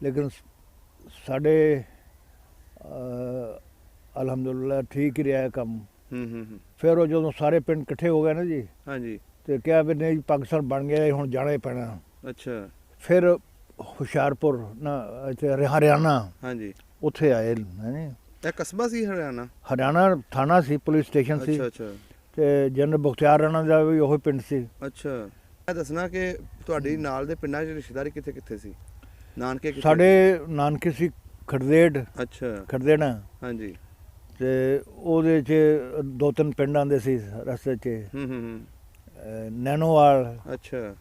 ਲੇਕਿਨ ਸਾਡੇ ਅਲਹਮਦੁਲਿਲਾ ਠੀਕ ਹੀ ਰਿਹਾ ਕੰਮ। ਹੂੰ ਫਿਰ ਉਹ ਜਦੋਂ ਸਾਰੇ ਪਿੰਡ ਇਕੱਠੇ ਹੋ ਗਏ ਨਾ ਜੀ, ਹਾਂਜੀ ਤੇ ਕਿਹਾ ਵੀ ਨਹੀਂ ਪਾਕਿਸਤਾਨ ਬਣ ਗਿਆ, ਹੁਣ ਜਾਣਾ ਹੀ ਪੈਣਾ। ਅੱਛਾ ਫਿਰ ਹੁਸ਼ਿਆਰਪੁਰ ਨਾ ਇੱਥੇ ਹਰਿਆਣਾ ਹਾਂਜੀ। ਉੱਥੇ ਆਏ ਹੈਂ। ਇਹ ਕਸਬਾ ਸੀ ਹਰਿਆਣਾ? ਹਰਿਆਣਾ ਥਾਣਾ ਸੀ, ਪੁਲਿਸ ਸਟੇਸ਼ਨ ਸੀ। ਅੱਛਾ ਅੱਛਾ ਤੇ ਜਨਰਲ ਬਖਤਿਆਰ ਰਾਣਾ ਦਾ ਵੀ ਉਹੀ ਪਿੰਡ ਸੀ। ਅੱਛਾ। ਇਹ ਦੱਸਣਾ ਕਿ ਤੁਹਾਡੀ ਨਾਲ ਦੇ ਪਿੰਡਾਂ 'ਚ ਰਿਸ਼ਤੇਦਾਰੀ ਕਿੱਥੇ ਕਿੱਥੇ ਸੀ? ਨਾਨਕੇ ਕਿੱਥੇ ਸਾਡੇ ਨਾਨਕੇ ਸੀ ਖੜਦੇੜ, ਸੀ? ਅੱਛਾ। ਖੜਦੇਣਾ, ਹਾਂਜੀ। ਤੇ ਉਹਦੇ 'ਚ 2-3 ਪਿੰਡ ਆਉਂਦੇ ਸੀ ਰਸਤੇ 'ਚ, ਨੈਣੋਵਾਲ ਅੱਛਾ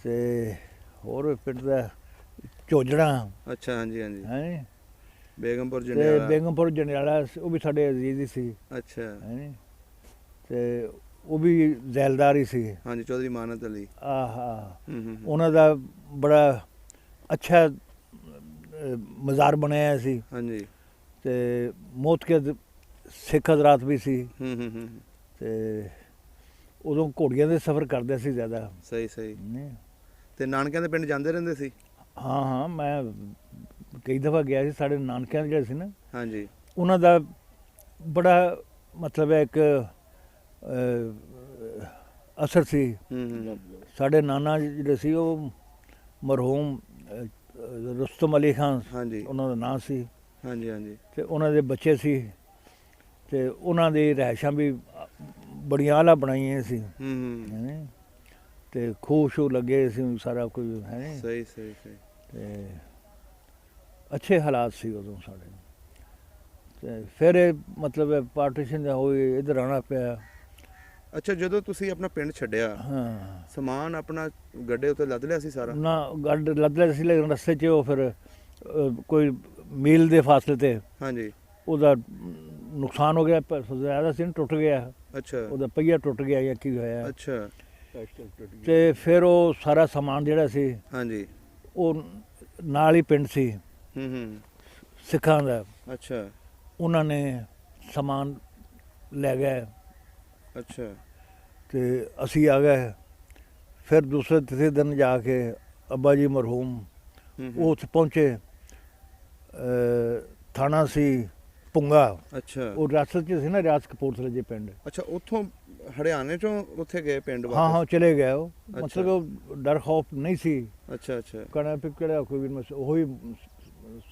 ਤੇ ਹੋਰ ਪਿੰਡ ਦਾ ਝੋਜੜਾ ਅੱਛਾ। ਹਾਂਜੀ ਹਾਂਜੀ। ਹੈ। ਬੇਗਮਪੁਰ ਤੇ ਜੰਡਿਆਲਾ। ਬੇਗਮਪੁਰ ਜੰਡਿਆਲਾ ਉਹ ਵੀ ਸਾਡੇ ਅਜ਼ੀਜ਼ ਹੀ ਸੀ ਅੱਛਾ। ਹੈ। ਤੇ ਉਹ ਵੀ ਜ਼ੈਲਦਾਰ ਹੀ ਸੀ। ਹਾਂਜੀ, ਚੌਧਰੀ ਮਾਨਤ ਅਲੀ। ਆਹਾ, ਉਹਨਾਂ ਦਾ ਬੜਾ ਅੱਛਾ ਮਜ਼ਾਰ ਬਣਾਇਆ ਸੀ। ਹਾਂਜੀ। ਤੇ ਮੋਤਕਦ ਸਿੱਖ ਹਜ਼ਰਾਤ ਵੀ ਸੀ। ਤੇ ਉਦੋਂ ਘੋੜੀਆਂ ਦੇ ਸਫ਼ਰ ਕਰਦੇ ਸੀ ਜ਼ਿਆਦਾ। ਸਹੀ ਸਹੀ। ਨਹੀਂ। ਤੇ ਨਾਨਕਿਆਂ ਦੇ ਪਿੰਡ ਜਾਂਦੇ ਰਹਿੰਦੇ ਸੀ? ਹਾਂ ਹਾਂ, ਮੈਂ ਕਈ ਦਫਾ ਗਿਆ ਸੀ। ਸਾਡੇ ਨਾਨਕਿਆਂ ਦੇ ਜਿਹੜੇ ਸੀ ਨਾ, ਹਾਂਜੀ। ਉਹਨਾਂ ਦਾ ਬੜਾ ਮਤਲਬ ਹੈ ਇੱਕ ਅਸਰ ਸੀ। ਸਾਡੇ ਨਾਨਾ ਜਿਹੜੇ ਸੀ ਉਹ ਮਰਹੂਮ ਰੁਸਤਮ ਅਲੀ ਖਾਨ ਹਾਂਜੀ। ਉਹਨਾਂ ਦਾ ਨਾਂ ਸੀ। ਹਾਂਜੀ ਹਾਂਜੀ। ਤੇ ਉਹਨਾਂ ਦੇ ਬੱਚੇ ਸੀ ਤੇ ਉਹਨਾਂ ਦੀ ਰਿਹਾਇਸ਼ਾਂ ਵੀ ਬੜੀਆਂ ਆਲਾ ਬਣਾਈਆਂ ਸੀ। ਹੈਂ। ਤੇ ਖੂਹ ਸ਼ੂ ਲੱਗੇ ਸੀ, ਸਾਰਾ ਕੁਝ ਹੈ। ਸਹੀ ਸਹੀ ਸਹੀ। ਤੇ ਅੱਛੇ ਹਾਲਾਤ ਸੀ ਉਦੋਂ ਸਾਡੇ। ਤੇ ਫਿਰ ਇਹ ਮਤਲਬ ਪਾਰਟੀਸ਼ਨ ਹੋਈ, ਇੱਧਰ ਆਉਣਾ ਪਿਆ। ਅੱਛਾ, ਜਦੋਂ ਤੁਸੀਂ ਆਪਣਾ ਪਿੰਡ ਛੱਡਿਆ, ਹਾਂ, ਸਮਾਨ ਆਪਣਾ ਗੱਡੇ ਉੱਤੇ ਲੱਦ ਲਿਆ ਸੀ ਸਾਰਾ? ਨਾ ਗੱਡ ਲੱਦ ਲਿਆ ਸੀ, ਲੇਕਿਨ ਰਸਤੇ 'ਚ ਉਹ ਫਿਰ ਕੋਈ ਮੀਲ ਦੇ ਫਾਸਲੇ ਤੇ ਹਾਂਜੀ। ਉਹਦਾ ਨੁਕਸਾਨ ਹੋ ਗਿਆ, ਜ਼ਿਆਦਾ ਸੀ, ਟੁੱਟ ਗਿਆ। ਅੱਛਾ ਉਹਦਾ ਪਹੀਆ ਟੁੱਟ ਗਿਆ ਜਾਂ ਕੀ ਹੋਇਆ। ਅੱਛਾ। ਤੇ ਫਿਰ ਉਹ ਸਾਰਾ ਸਮਾਨ ਜਿਹੜਾ ਸੀ ਹਾਂਜੀ। ਉਹ ਨਾਲ ਹੀ ਪਿੰਡ ਸੀ ਸਿੱਖਾਂ ਦਾ, ਅੱਛਾ ਉਹਨਾਂ ਨੇ ਸਮਾਨ ਲੈ ਗਏ। ਅੱਛਾ। ਤੇ ਅਸੀਂ ਆ ਗਏ। ਫਿਰ ਦੂਸਰੇ ਤੀਸਰੇ ਦਿਨ ਜਾ ਕੇ ਅੱਬਾ ਜੀ ਮਰਹੂਮ ਉਹ ਉੱਥੇ ਪਹੁੰਚੇ। ਥਾਣਾ ਸੀ ਪੁੰਗਾ। ਅੱਛਾ। ਉਹ ਰਿਆਸਤ 'ਚ ਸੀ ਨਾ, ਰਿਆਸਤ ਕਪੂਰਥਲੇ ਦੇ ਪਿੰਡ। ਅੱਛਾ, ਉੱਥੋਂ ਹਰਿਆਣੇ ਚੋਂ ਉੱਥੇ ਗਏ ਪਿੰਡ ਵਾਪਸ? ਹਾਂ ਹਾਂ, ਚਲੇ ਗਏ ਉਹ। ਮਤਲਬ ਉਹ ਡਰ ਖੌਫ ਨਹੀਂ ਸੀ। ਅੱਛਾ ਅੱਛਾ। ਕਹਿਣਾ ਵੀ ਕਿਹੜਾ ਕੋਈ ਵੀ ਉਹੀ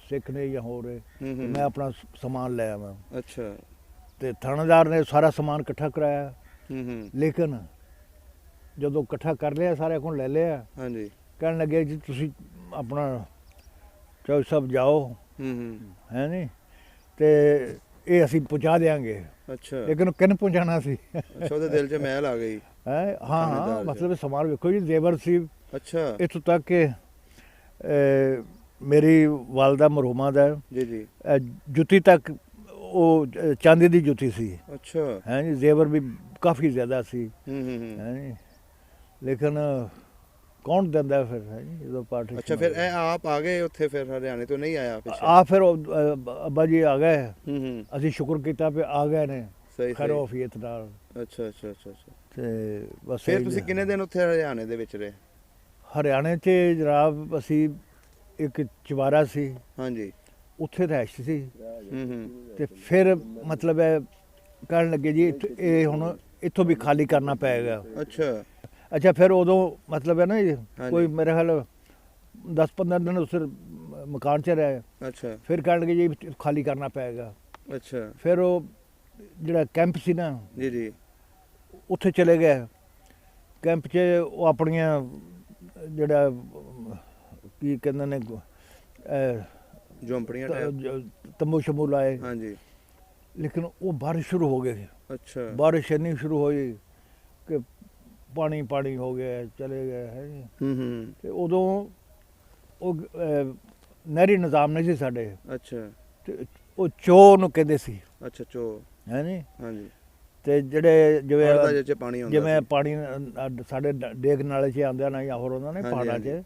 ਸਿੱਖ ਨੇ ਜਾਂ ਹੋਰ ਮੈਂ ਆਪਣਾ ਸਮਾਨ ਲੈ ਆਵਾਂ। ਅੱਛਾ। ਤੇ ਥਾਣੇਦਾਰ ਨੇ ਸਾਰਾ ਸਮਾਨ ਇਕੱਠਾ ਕਰਾਇਆ। ਲੇਕਿਨ ਜਦੋਂ ਇਕੱਠਾ ਕਰ ਲਿਆ, ਸਾਰਿਆਂ ਕੋਲ ਲੈ ਲਿਆ, ਹਾਂਜੀ, ਕਹਿਣ ਲੱਗੇ ਜੀ ਤੁਸੀਂ ਆਪਣਾ ਚੌਧਰੀ ਸਾਹਿਬ ਜਾਓ, ਹੈ ਨਹੀਂ, ਤੇ ਇਹ ਅਸੀਂ ਪਹੁੰਚਾ ਦਿਆਂਗੇ। ਅੱਛਾ। ਲੇਕਿਨ ਕਿਹਨੂੰ ਪਹੁੰਚਾਉਣਾ ਸੀ? ਅੱਛਾ, ਉਹਦੇ ਦਿਲ 'ਚ ਮੈਲ ਆ ਗਈ। ਹੈ ਹਾਂ ਹਾਂ, ਮਤਲਬ ਸਮਾਨ ਵੇਖੋ ਜੀ, ਜ਼ੇਵਰ ਸੀ। ਅੱਛਾ। ਇੱਥੋਂ ਤੱਕ ਕਿ ਮੇਰੀ ਵਾਲਦਾ ਮਰਹੂਮਾ ਦਾ ਜੀ ਜੀ ਜੁੱਤੀ ਤੱਕ ਉਹ ਚਾਂਦੀ ਦੀ ਜੁੱਤੀ ਸੀ। ਅੱਛਾ। ਹੈ ਜੀ, ਜ਼ੇਵਰ ਵੀ ਕਾਫੀ ਜ਼ਿਆਦਾ ਸੀ। ਹੂੰ। ਹੈ, ਲੇਕਿਨ ਕੌਣ ਦਿੰਦਾ ਫਿਰ, ਹੈ ਜੀ, ਜਦੋਂ ਪਾਰਟੀ। ਅੱਛਾ, ਫਿਰ ਇਹ ਆਪ ਆ ਗਏ ਉੱਥੇ? ਫਿਰ ਹਰਿਆਣੇ ਤੋਂ ਨਹੀਂ ਆਇਆ ਪਿੱਛੇ? ਆ ਫਿਰ ਅੱਬਾ ਜੀ ਆ ਗਏ। ਅਸੀਂ ਸ਼ੁਕਰ ਕੀਤਾ ਵੀ ਆ ਗਏ ਨੇ ਸਹੀ ਖੈਰ ਵਫੀਅਤ ਨਾਲ। ਅੱਛਾ ਅੱਛਾ ਅੱਛਾ ਅੱਛਾ। ਤੇ ਬਸ ਫਿਰ ਤੁਸੀਂ ਕਿੰਨੇ ਦਿਨ ਉੱਥੇ ਹਰਿਆਣੇ ਦੇ ਵਿੱਚ ਰਹੇ? ਹਰਿਆਣੇ 'ਚ ਜਨਾਬ ਅਸੀਂ ਇੱਕ ਚਵਾਰਾ ਸੀ, ਹਾਂਜੀ, ਉੱਥੇ ਰਿਹਾਇਸ਼ ਸੀ। ਤੇ ਫਿਰ ਮਤਲਬ ਹੈ ਕਹਿਣ ਲੱਗੇ ਜੀ ਇਹ ਹੁਣ ਇੱਥੋਂ ਵੀ ਖਾਲੀ ਕਰਨਾ ਪਏਗਾ। ਅੱਛਾ ਅੱਛਾ, ਫਿਰ ਉਦੋਂ ਮਤਲਬ ਹੈ ਨਾ ਜੀ, ਕੋਈ ਹਾਂਜੀ। ਮੇਰੇ ਖਿਆਲ 10-15 ਦਿਨ ਉਸ ਮਕਾਨ 'ਚ ਰਹੇ। ਅੱਛਾ ਫਿਰ ਕਹਿਣ ਲੱਗੇ ਜੀ ਖਾਲੀ ਕਰਨਾ ਪਏਗਾ। ਅੱਛਾ। ਫਿਰ ਉਹ ਜਿਹੜਾ ਕੈਂਪ ਸੀ ਨਾ, ਜੀ ਜੀ, ਉੱਥੇ ਚਲੇ ਗਏ। ਕੈਂਪ 'ਚ ਉਹ ਆਪਣੀਆਂ ਜਿਹੜਾ ਕੀ ਕਹਿੰਦੇ ਨੇ ਝੌਂਪੜੀਆਂ ਟਾਈਪ? ਤੰਬੂ ਸ਼ੰਬੂ ਲਾਏ। ਹਾਂਜੀ। ਲੇਕਿਨ ਉਹ ਬਾਰਿਸ਼ ਸ਼ੁਰੂ ਹੋ ਗਈ। ਅੱਛਾ। ਬਾਰਿਸ਼ ਇੰਨੀ ਸ਼ੁਰੂ ਹੋਈ ਕਿ ਪਾਣੀ ਪਾਣੀ ਹੋ ਗਿਆ, ਚਲੇ ਗਏ, ਹੈ ਜੀ। ਤੇ ਉਦੋਂ ਉਹ ਨਹਿਰੀ ਨਿਜ਼ਾਮ ਨਹੀਂ ਸੀ ਸਾਡੇ। ਅੱਛਾ। ਤੇ ਉਹ ਚੋ ਨੂੰ ਕਹਿੰਦੇ ਸੀ। ਅੱਛਾ, ਚੋ, ਹੈ ਨੀ। ਹਾਂਜੀ। ਤੇ ਜਿਹੜੇ ਜਿਵੇਂ ਪਾਣੀ ਸਾਡੇ ਡੇਕ ਨਾਲੇ 'ਚ ਆਉਂਦੇ ਨਾ ਜਾਂ ਹੋਰ ਉਹਨਾਂ ਨੇ ਪਹਾੜਾਂ 'ਚ,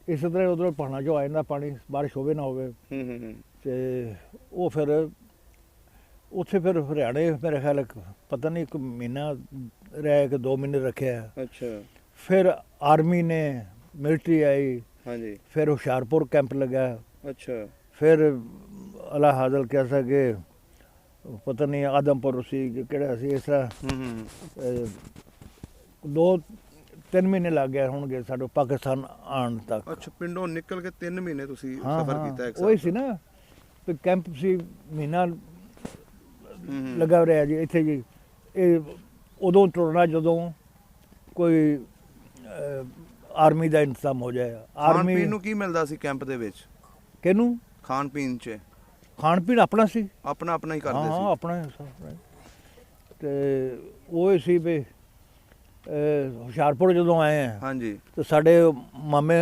ਇਸ ਤਰ੍ਹਾਂ ਉਧਰੋਂ ਪਹਾੜਾਂ 'ਚੋਂ ਆ ਜਾਂਦਾ ਪਾਣੀ, ਬਾਰਿਸ਼ ਹੋਵੇ ਨਾ ਹੋਵੇ। ਤੇ ਉਹ ਫਿਰ ਉੱਥੇ ਫਿਰ ਹਰਿਆਣੇ ਮੇਰੇ ਖਿਆਲ ਪਤਾ ਨਹੀਂ 1 ਮਹੀਨਾ ਰਹਿ ਕੇ 2 ਮਹੀਨੇ ਰੱਖਿਆ। ਅੱਛਾ। ਫਿਰ ਆਰਮੀ ਨੇ, ਮਿਲਟਰੀ ਆਈ। ਹਾਂਜੀ। ਫਿਰ ਹੁਸ਼ਿਆਰਪੁਰ ਕੈਂਪ ਲੱਗਾ। ਅੱਛਾ। ਫਿਰ ਅਲਾ ਹਾਜ਼ਲ ਕਹਿ ਸਕੇ, ਪਤਾ ਨਹੀਂ ਆਦਮਪੁਰ ਸੀ ਕਿ ਕਿਹੜਾ ਸੀ, ਇਸ ਤਰ੍ਹਾਂ 2 3 ਮਹੀਨੇ ਲੱਗ ਗਏ ਹੋਣਗੇ ਸਾਡੇ ਪਾਕਿਸਤਾਨ ਆਉਣ ਤੱਕ। ਅੱਛਾ, ਪਿੰਡੋਂ ਨਿਕਲ ਕੇ 3 ਮਹੀਨੇ ਤੁਸੀਂ ਹਾਂ, ਸਫ਼ਰ ਹਾਂ, ਕੀਤਾ ਇੱਕ ਉਹੀ ਸਾਲ ਸੀ ਨਾ ਵੀ ਕੈਂਪ ਸੀ ਮਹੀਨਾ ਲੱਗਾ ਰਿਹਾ ਜੀ ਇੱਥੇ ਜੀ। ਇਹ ਉਦੋਂ ਟੁਰਨਾ ਜਦੋਂ ਕੋਈ ਆਰਮੀ ਦਾ ਇੰਤਜ਼ਾਮ ਹੋ ਜਾਏ। ਖਾਣ ਆਰਮੀ ਪੀਣ ਨੂੰ ਕੀ ਮਿਲਦਾ ਸੀ ਕੈਂਪ ਦੇ ਵਿੱਚ? ਕਿਹਨੂੰ? ਖਾਣ ਪੀਣ 'ਚ ਖਾਣ ਪੀਣ ਆਪਣਾ ਸੀ। ਆਪਣਾ ਆਪਣਾ ਹੀ ਕਰਦੇ ਹਾਂ, ਸੀ? ਆਪਣਾ ਤੇ ਉਹ ਸੀ ਵੀ ਹੁਸ਼ਿਆਰਪੁਰ ਜਦੋਂ ਆਏ ਆ ਹਾਂਜੀ। ਤੇ ਸਾਡੇ ਮਾਮੇ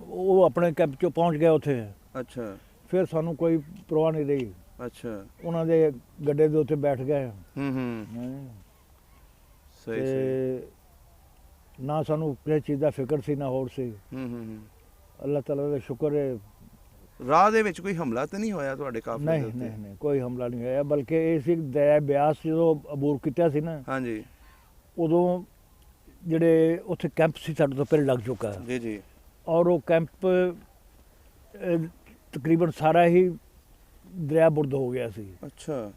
ਉਹ ਆਪਣੇ ਕੈਂਪ 'ਚੋਂ ਪਹੁੰਚ ਗਏ ਉੱਥੇ। ਅੱਛਾ ਫਿਰ ਸਾਨੂੰ ਕੋਈ ਪਰਵਾਹ ਨਹੀਂ ਰਹੀ। ਅੱਛਾ। ਉਹਨਾਂ ਦੇ ਗੱਡੇ ਦੇ ਉੱਤੇ ਬੈਠ ਗਏ। ਸਹੀ ਸਹੀ। ਤੇ ਨਾ ਸਾਨੂੰ ਕਿਸੇ ਚੀਜ਼ ਦਾ ਫਿਕਰ ਸੀ ਨਾ ਹੋਰ ਸੀ। ਅੱਲਾਹ ਤਾਲਾ ਦਾ ਸ਼ੁਕਰ ਹੈ। ਰਾਹ ਦੇ ਵਿੱਚ ਕੋਈ ਹਮਲਾ ਤਾਂ ਨਹੀਂ ਹੋਇਆ ਤੁਹਾਡੇ ਕਾਫਲੇ ਦੇ ਉੱਤੇ? ਨਹੀਂ ਨਹੀਂ, ਕੋਈ ਹਮਲਾ ਨਹੀਂ ਹੋਇਆ। ਬਲਕਿ ਇਹ ਸੀ ਦਰਿਆ ਬਿਆਸ ਜਦੋਂ ਅਬੂਰ ਕੀਤਾ ਸੀ ਨਾ, ਹਾਂਜੀ, ਉਦੋਂ ਜਿਹੜੇ ਉੱਥੇ ਕੈਂਪ ਸੀ ਸਾਡੇ ਤੋਂ ਪਹਿਲੇ ਲੱਗ ਚੁੱਕਾ ਜੀ ਜੀ। ਔਰ ਉਹ ਕੈਂਪ ਤਕਰੀਬਨ ਸਾਰਾ ਹੀ ਦਰਿਆ ਬੁਰਦ ਹੋ ਗਿਆ ਸੀ। ਅੱਛਾ।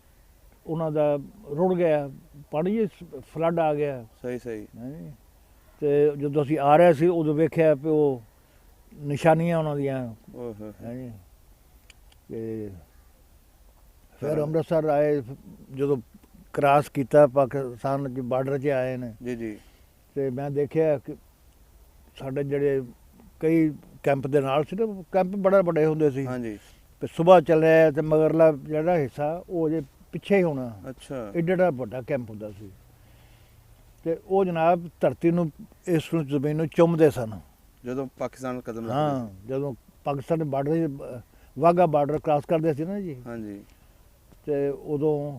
ਉਹਨਾਂ ਦਾ ਰੁੜ ਗਿਆ, ਪਾਣੀ ਫਲੱਡ ਆ ਗਿਆ। ਸਹੀ ਸਹੀ। ਤੇ ਜਦੋਂ ਅਸੀਂ ਆ ਰਹੇ ਸੀ ਉਦੋਂ ਵੇਖਿਆ ਵੀ ਉਹ ਨਿਸ਼ਾਨੀਆਂ ਉਹਨਾਂ ਦੀਆਂ। ਹਾਂਜੀ। ਤੇ ਫਿਰ ਅੰਮ੍ਰਿਤਸਰ ਆਏ, ਜਦੋਂ ਕ੍ਰਾਸ ਕੀਤਾ ਪਾਕਿਸਤਾਨ ਦੇ ਬਾਰਡਰ 'ਚ ਆਏ ਨੇ ਜੀ ਜੀ। ਤੇ ਮੈਂ ਦੇਖਿਆ ਕਿ ਸਾਡੇ ਜਿਹੜੇ ਕਈ ਕੈਂਪ ਦੇ ਨਾਲ ਸੀ ਨਾ, ਕੈਂਪ ਬੜੇ ਵੱਡੇ ਹੁੰਦੇ ਸੀ। ਹਾਂਜੀ। ਤੇ ਸੁਬਾਹ ਚੱਲਿਆ ਤੇ ਮਗਰਲਾ ਜਿਹੜਾ ਹਿੱਸਾ ਉਹ ਜੇ ਪਿੱਛੇ ਹੀ ਹੋਣਾ। ਅੱਛਾ। ਏਡਾ ਵੱਡਾ ਕੈਂਪ ਹੁੰਦਾ ਸੀ। ਤੇ ਉਹ ਜਨਾਬ ਧਰਤੀ ਨੂੰ, ਇਸ ਨੂੰ, ਜ਼ਮੀਨ ਨੂੰ ਚੁੰਮਦੇ ਸਨ ਜਦੋਂ ਪਾਕਿਸਤਾਨ ਕਦਮ ਰੱਖਦੇ? ਹਾਂ, ਜਦੋਂ ਪਾਕਿਸਤਾਨ ਦੇ ਬਾਰਡਰ ਵਾਹਗਾ ਬਾਰਡਰ ਕ੍ਰਾਸ ਕਰਦੇ ਸੀ ਨਾ ਜੀ। ਹਾਂਜੀ। ਤੇ ਉਦੋਂ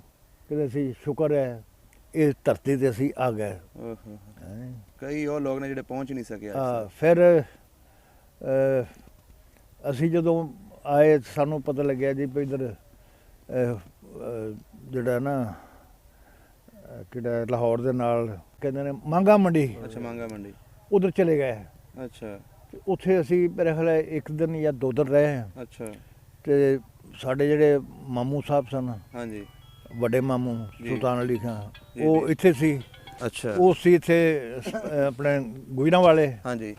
ਕਹਿੰਦੇ ਸੀ ਸ਼ੁਕਰ ਹੈ ਇਸ ਧਰਤੀ ਤੇ ਅਸੀਂ ਆ ਗਏ। ਕਈ ਉਹ ਲੋਕ ਨੇ ਜਿਹੜੇ ਪਹੁੰਚ ਨਹੀਂ ਸਕੇ। ਫਿਰ ਅਸੀਂ ਜਦੋਂ ਆਏ ਸਾਨੂੰ ਪਤਾ ਲੱਗਿਆ ਜੀ ਵੀ ਇੱਧਰ ਜਿਹੜਾ ਨਾ ਕਿਹੜਾ ਲਾਹੌਰ ਦੇ ਨਾਲ ਕਹਿੰਦੇ ਨੇ ਮਾਂਗਾ ਮੰਡੀ। ਅੱਛਾ, ਮਾਂਗਾ ਮੰਡੀ। ਉਧਰ ਚਲੇ ਗਏ। ਅੱਛਾ। ਉੱਥੇ ਅਸੀਂ ਮੇਰੇ ਖਿਆਲ ਇੱਕ ਦਿਨ ਜਾਂ 2 ਦਿਨ ਰਹੇ। ਅੱਛਾ। ਤੇ ਸਾਡੇ ਜਿਹੜੇ ਮਾਮੂ ਸਾਹਿਬ ਸਨ, ਹਾਂਜੀ, ਵੱਡੇ ਮਾਮੂ ਸੁਲਤਾਨ ਅਲੀ ਖਾਂ, ਉਹ ਇੱਥੇ ਸੀ। ਅੱਛਾ। ਉਹ ਸੀ ਇੱਥੇ ਆਪਣੇ ਗੁਜਰਾਂ ਵਾਲੇ। ਹਾਂਜੀ।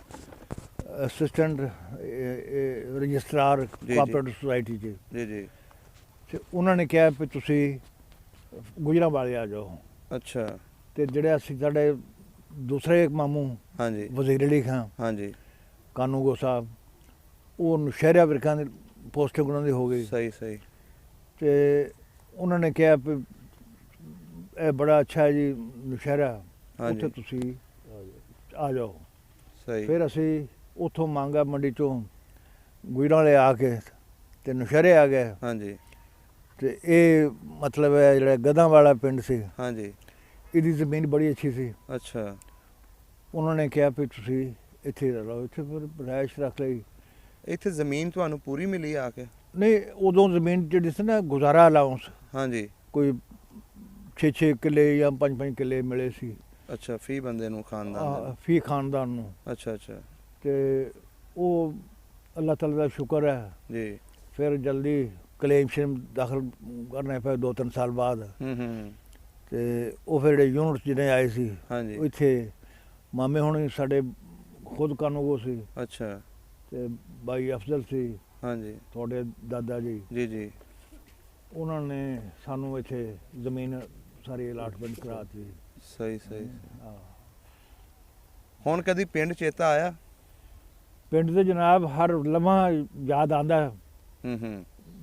ਅਸਿਸਟੈਂਟ ਰਜਿਸਟਰਾਰ ਕੋਆਪਰੇਟਿਵ ਸੁਸਾਇਟੀ 'ਚ। ਜੀ ਜੀ। ਤੇ ਉਹਨਾਂ ਨੇ ਕਿਹਾ ਵੀ ਤੁਸੀਂ ਗੁਜਰਾਂ ਵਾਲੇ ਆ ਜਾਓ। ਅੱਛਾ। ਤੇ ਜਿਹੜੇ ਅਸੀਂ ਸਾਡੇ ਦੂਸਰੇ ਮਾਮੂ, ਹਾਂਜੀ, ਵਜ਼ੀਰ ਅਲੀ ਖਾਂ, ਹਾਂਜੀ, ਕਾਨੂੰਗੋ ਸਾਹਿਬ, ਉਹ ਨੌਸ਼ਹਿਰਾ ਵਿਰਕਾਂ ਦੀ ਪੋਸਟਿੰਗ ਉਹਨਾਂ ਦੀ ਹੋ ਗਈ। ਸਹੀ ਸਹੀ। ਤੇ ਉਹਨਾਂ ਨੇ ਕਿਹਾ ਵੀ ਇਹ ਬੜਾ ਅੱਛਾ ਹੈ ਜੀ ਨੌਸ਼ਹਿਰਾ, ਉੱਥੇ ਤੁਸੀਂ ਆ ਜਾਓ। ਸਹੀ। ਫਿਰ ਅਸੀਂ ਉੱਥੋਂ ਮਾਂਗਾ ਮੰਡੀ ਚੋਂ ਗੁਜਰਾਂ ਵਾਲੇ ਆ ਕੇ ਤੇ ਨੌਸ਼ਹਿਰੇ ਆ ਗਏ। ਹਾਂਜੀ। ਤੇ ਇਹ ਮਤਲਬ ਹੈ ਜਿਹੜਾ ਗਧਾਂ ਵਾਲਾ ਪਿੰਡ ਸੀ, ਹਾਂਜੀ, ਇਹਦੀ ਜ਼ਮੀਨ ਬੜੀ ਅੱਛੀ ਸੀ। ਅੱਛਾ। ਉਹਨਾਂ ਨੇ ਕਿਹਾ ਵੀ ਤੁਸੀਂ ਇੱਥੇ ਰਹੋ। ਇੱਥੇ ਫਿਰ ਰਿਹਾਇਸ਼ ਰੱਖ ਲਈ। ਇੱਥੇ ਜ਼ਮੀਨ ਤੁਹਾਨੂੰ ਪੂਰੀ ਮਿਲੀ ਆ ਕੇ? ਨਹੀਂ, ਉਦੋਂ ਜ਼ਮੀਨ ਜਿਹੜੀ ਸੀ ਨਾ ਗੁਜ਼ਾਰਾ ਅਲਾਊਂਸ, ਹਾਂਜੀ, ਕੋਈ 6 ਕਿੱਲੇ ਜਾਂ 5 ਕਿੱਲੇ ਮਿਲੇ ਸੀ। ਅੱਛਾ, ਫੀ ਬੰਦੇ ਨੂੰ, ਖਾਨਦਾਨ? ਫੀ ਖਾਨਦਾਨ ਨੂੰ। ਅੱਛਾ ਅੱਛਾ। ਤੇ ਉਹ ਅੱਲਾਹ ਤਾਲਾ ਦਾ ਸ਼ੁਕਰ ਹੈ ਜੀ, ਫਿਰ ਜਲਦੀ ਕਲੇਮ ਸ਼ੇਮ ਦਾਖਲ ਕਰਨੇ ਪਏ 2-3 ਸਾਲ ਬਾਅਦ। ਤੇ ਉਹ ਫਿਰ ਜਿਹੜੇ ਯੂਨਿਟ ਜਿਹੜੇ ਆਏ ਸੀ, ਹਾਂਜੀ, ਇੱਥੇ ਮਾਮੇ ਹੁਣ ਸਾਡੇ ਖੁਦ ਕਾਨੂੰਗੋ ਸੀ। ਅੱਛਾ। ਤੇ ਬਾਈ ਅਫਜ਼ਲ ਸੀ, ਹਾਂਜੀ, ਤੁਹਾਡੇ ਦਾਦਾ ਜੀ। ਜੀ ਜੀ। ਉਹਨਾਂ ਨੇ ਸਾਨੂੰ ਇੱਥੇ ਜ਼ਮੀਨ ਸਾਰੀ ਅਲਾਟਮੈਂਟ ਕਰਾਤੀ। ਸਹੀ ਸਹੀ। ਹੁਣ ਕਦੀ ਪਿੰਡ ਚੇਤਾ ਆਇਆ? ਪਿੰਡ ਦੇ ਜਨਾਬ ਹਰ ਲਮਹਾ ਯਾਦ ਆਉਂਦਾ।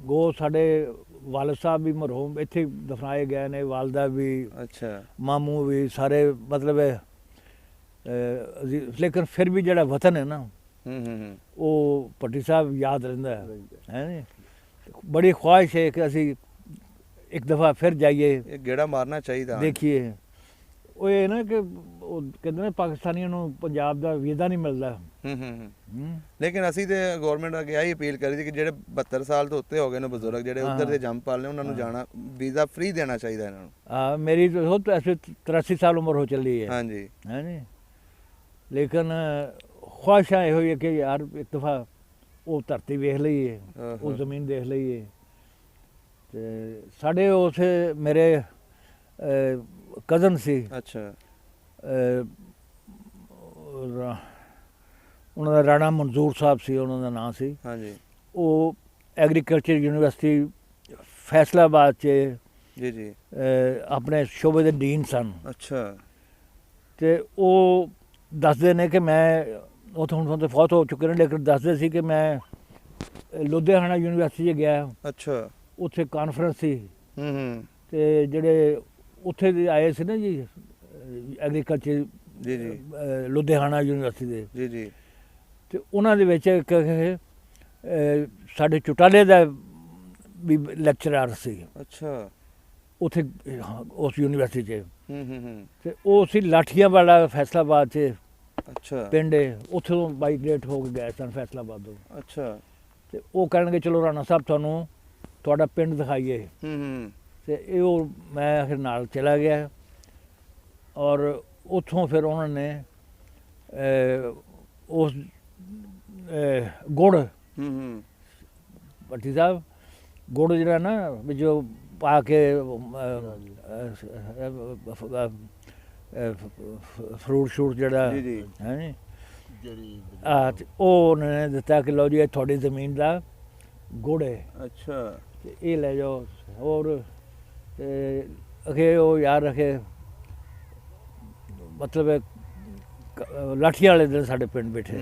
ਗੋ ਸਾਡੇ ਵਾਲਦ ਸਾਹਿਬ ਵੀ ਮਰਹੂਮ ਇੱਥੇ ਦਫਨਾਏ ਗਏ ਨੇ, ਵਾਲਦਾ ਵੀ। ਅੱਛਾ। ਮਾਮੂ ਵੀ ਸਾਰੇ, ਮਤਲਬ ਲੇਕਿਨ ਫਿਰ ਵੀ ਜਿਹੜਾ ਵਤਨ ਹੈ ਨਾ, ਉਹ ਭੱਟੀ ਸਾਹਿਬ ਯਾਦ ਰਹਿੰਦਾ ਹੈ। ਬੜੀ ਖੁਆਇਸ਼ ਹੈ ਕਿ ਅਸੀਂ ਇੱਕ ਦਫਾ ਫਿਰ ਜਾਈਏ, ਇਹ ਗੇੜਾ ਮਾਰਨਾ ਚਾਹੀਦਾ, ਦੇਖੀਏ। ਉਹ ਇਹ ਨਾ ਕਿ ਉਹ ਕਹਿੰਦੇ ਨੇ ਪਾਕਿਸਤਾਨੀਆਂ ਨੂੰ ਪੰਜਾਬ ਦਾ ਵੀਜ਼ਾ ਨਹੀਂ ਮਿਲਦਾ। ਲੇਕਿਨ ਅਸੀਂ ਤੇ ਗੌਰਮੈਂਟ ਅੱਗੇ ਆਹੀ ਅਪੀਲ ਕਰੀ ਸੀ ਕਿ ਜਿਹੜੇ 72 ਸਾਲ ਤੋਂ ਉੱਤੇ ਹੋ ਗਏ ਨੇ ਬਜ਼ੁਰਗ, ਜਿਹੜੇ ਉੱਧਰ ਦੇ ਜੰਮ ਪਾਲ ਨੇ, ਉਹਨਾਂ ਨੂੰ ਜਾਣਾ ਵੀਜ਼ਾ ਫ੍ਰੀ ਦੇਣਾ ਚਾਹੀਦਾ ਇਹਨਾਂ ਨੂੰ। ਹਾਂ, ਮੇਰੀ ਤਾਂ 83 ਸਾਲ ਉਮਰ ਹੋ ਚੱਲੀ ਹੈ। ਹਾਂਜੀ ਹਾਂਜੀ। ਲੇਕਿਨ ਖੁਆਇਸ਼ਾਂ ਇਹੋ ਹੀ ਹੈ ਕਿ ਯਾਰ ਇੱਕ ਦਫਾ ਉਹ ਧਰਤੀ ਵੇਖ ਲਈਏ, ਉਹ ਜ਼ਮੀਨ ਦੇਖ ਲਈਏ। ਤੇ ਸਾਡੇ ਉੱਥੇ ਮੇਰੇ ਕਜ਼ਨ ਸੀ। ਅੱਛਾ। ਉਹਨਾਂ ਦਾ ਰਾਣਾ ਮਨਜ਼ੂਰ ਸਾਹਿਬ ਸੀ ਉਹਨਾਂ ਦਾ ਨਾਂ ਸੀ। ਹਾਂਜੀ ਉਹ ਐਗਰੀਕਲਚਰ ਯੂਨੀਵਰਸਿਟੀ ਫੈਸਲਾਬਾਦ 'ਚ ਜੀ ਜੀ ਆਪਣੇ ਸ਼ੋਬੇ ਦੇ ਡੀਨ ਸਨ। ਅੱਛਾ। ਅਤੇ ਉਹ ਦੱਸਦੇ ਨੇ ਕਿ ਮੈਂ ਉੱਥੇ ਹੁਣ ਤਾਂ ਫੌਤ ਹੋ ਚੁੱਕੇ ਨੇ, ਲੇਕਿਨ ਦੱਸਦੇ ਸੀ ਕਿ ਮੈਂ ਲੁਧਿਆਣਾ ਯੂਨੀਵਰਸਿਟੀ 'ਚ ਗਿਆ। ਅੱਛਾ। ਉੱਥੇ ਕਾਨਫਰੰਸ ਸੀ ਤੇ ਜਿਹੜੇ ਉੱਥੇ ਦੇ ਆਏ ਸੀ ਨਾ ਜੀ ਐਗਰੀਕਲਚਰ ਜੀ ਜੀ ਲੁਧਿਆਣਾ ਯੂਨੀਵਰਸਿਟੀ ਦੇ ਜੀ ਜੀ ਅਤੇ ਉਹਨਾਂ ਦੇ ਵਿੱਚ ਇੱਕ ਸਾਡੇ ਚੁਟਾਲੇ ਦਾ ਵੀ ਲੈਕਚਰਾਰ ਸੀ। ਅੱਛਾ। ਉੱਥੇ ਉਸ ਯੂਨੀਵਰਸਿਟੀ 'ਚ ਅਤੇ ਉਹ ਸੀ ਲਾਠੀਆਂ ਵਾਲਾ ਫੈਸਲਾਬਾਦ 'ਚ ਅੱਛਾ ਪਿੰਡ ਹੈ, ਉੱਥੋਂ ਮਾਈਗ੍ਰੇਟ ਹੋ ਕੇ ਗਏ ਸਨ ਫੈਸਲਾਬਾਦ ਤੋਂ। ਅੱਛਾ। ਅਤੇ ਉਹ ਕਹਿਣਗੇ ਚਲੋ ਰਾਣਾ ਸਾਹਿਬ ਤੁਹਾਨੂੰ ਤੁਹਾਡਾ ਪਿੰਡ ਦਿਖਾਈਏ। ਅਤੇ ਇਹ ਉਹ ਮੈਂ ਫਿਰ ਨਾਲ ਚਲਾ ਗਿਆ ਔਰ ਉੱਥੋਂ ਫਿਰ ਉਹਨਾਂ ਨੇ ਉਸ ਗੁੜ ਭੱਟੀ ਸਾਹਿਬ ਗੁੜ ਜਿਹੜਾ ਨਾ ਵਿੱਚ ਪਾ ਕੇ ਫਰੂਟ ਸ਼ੂਟ ਜਿਹੜਾ ਹੈ ਅਤੇ ਉਹ ਉਹਨਾਂ ਨੇ ਦਿੱਤਾ ਕਿ ਲਓ ਜੀ ਇਹ ਤੁਹਾਡੀ ਜ਼ਮੀਨ ਦਾ ਗੁੜ ਹੈ। ਅੱਛਾ। ਅਤੇ ਇਹ ਲੈ ਜਾਓ। ਹੋਰ ਅਖੇ ਉਹ ਯਾਰ ਅਖੇ ਮਤਲਬ ਲਾਠੀਆਂ ਵਾਲੇ ਦਿਨ ਸਾਡੇ ਪਿੰਡ ਬੈਠੇ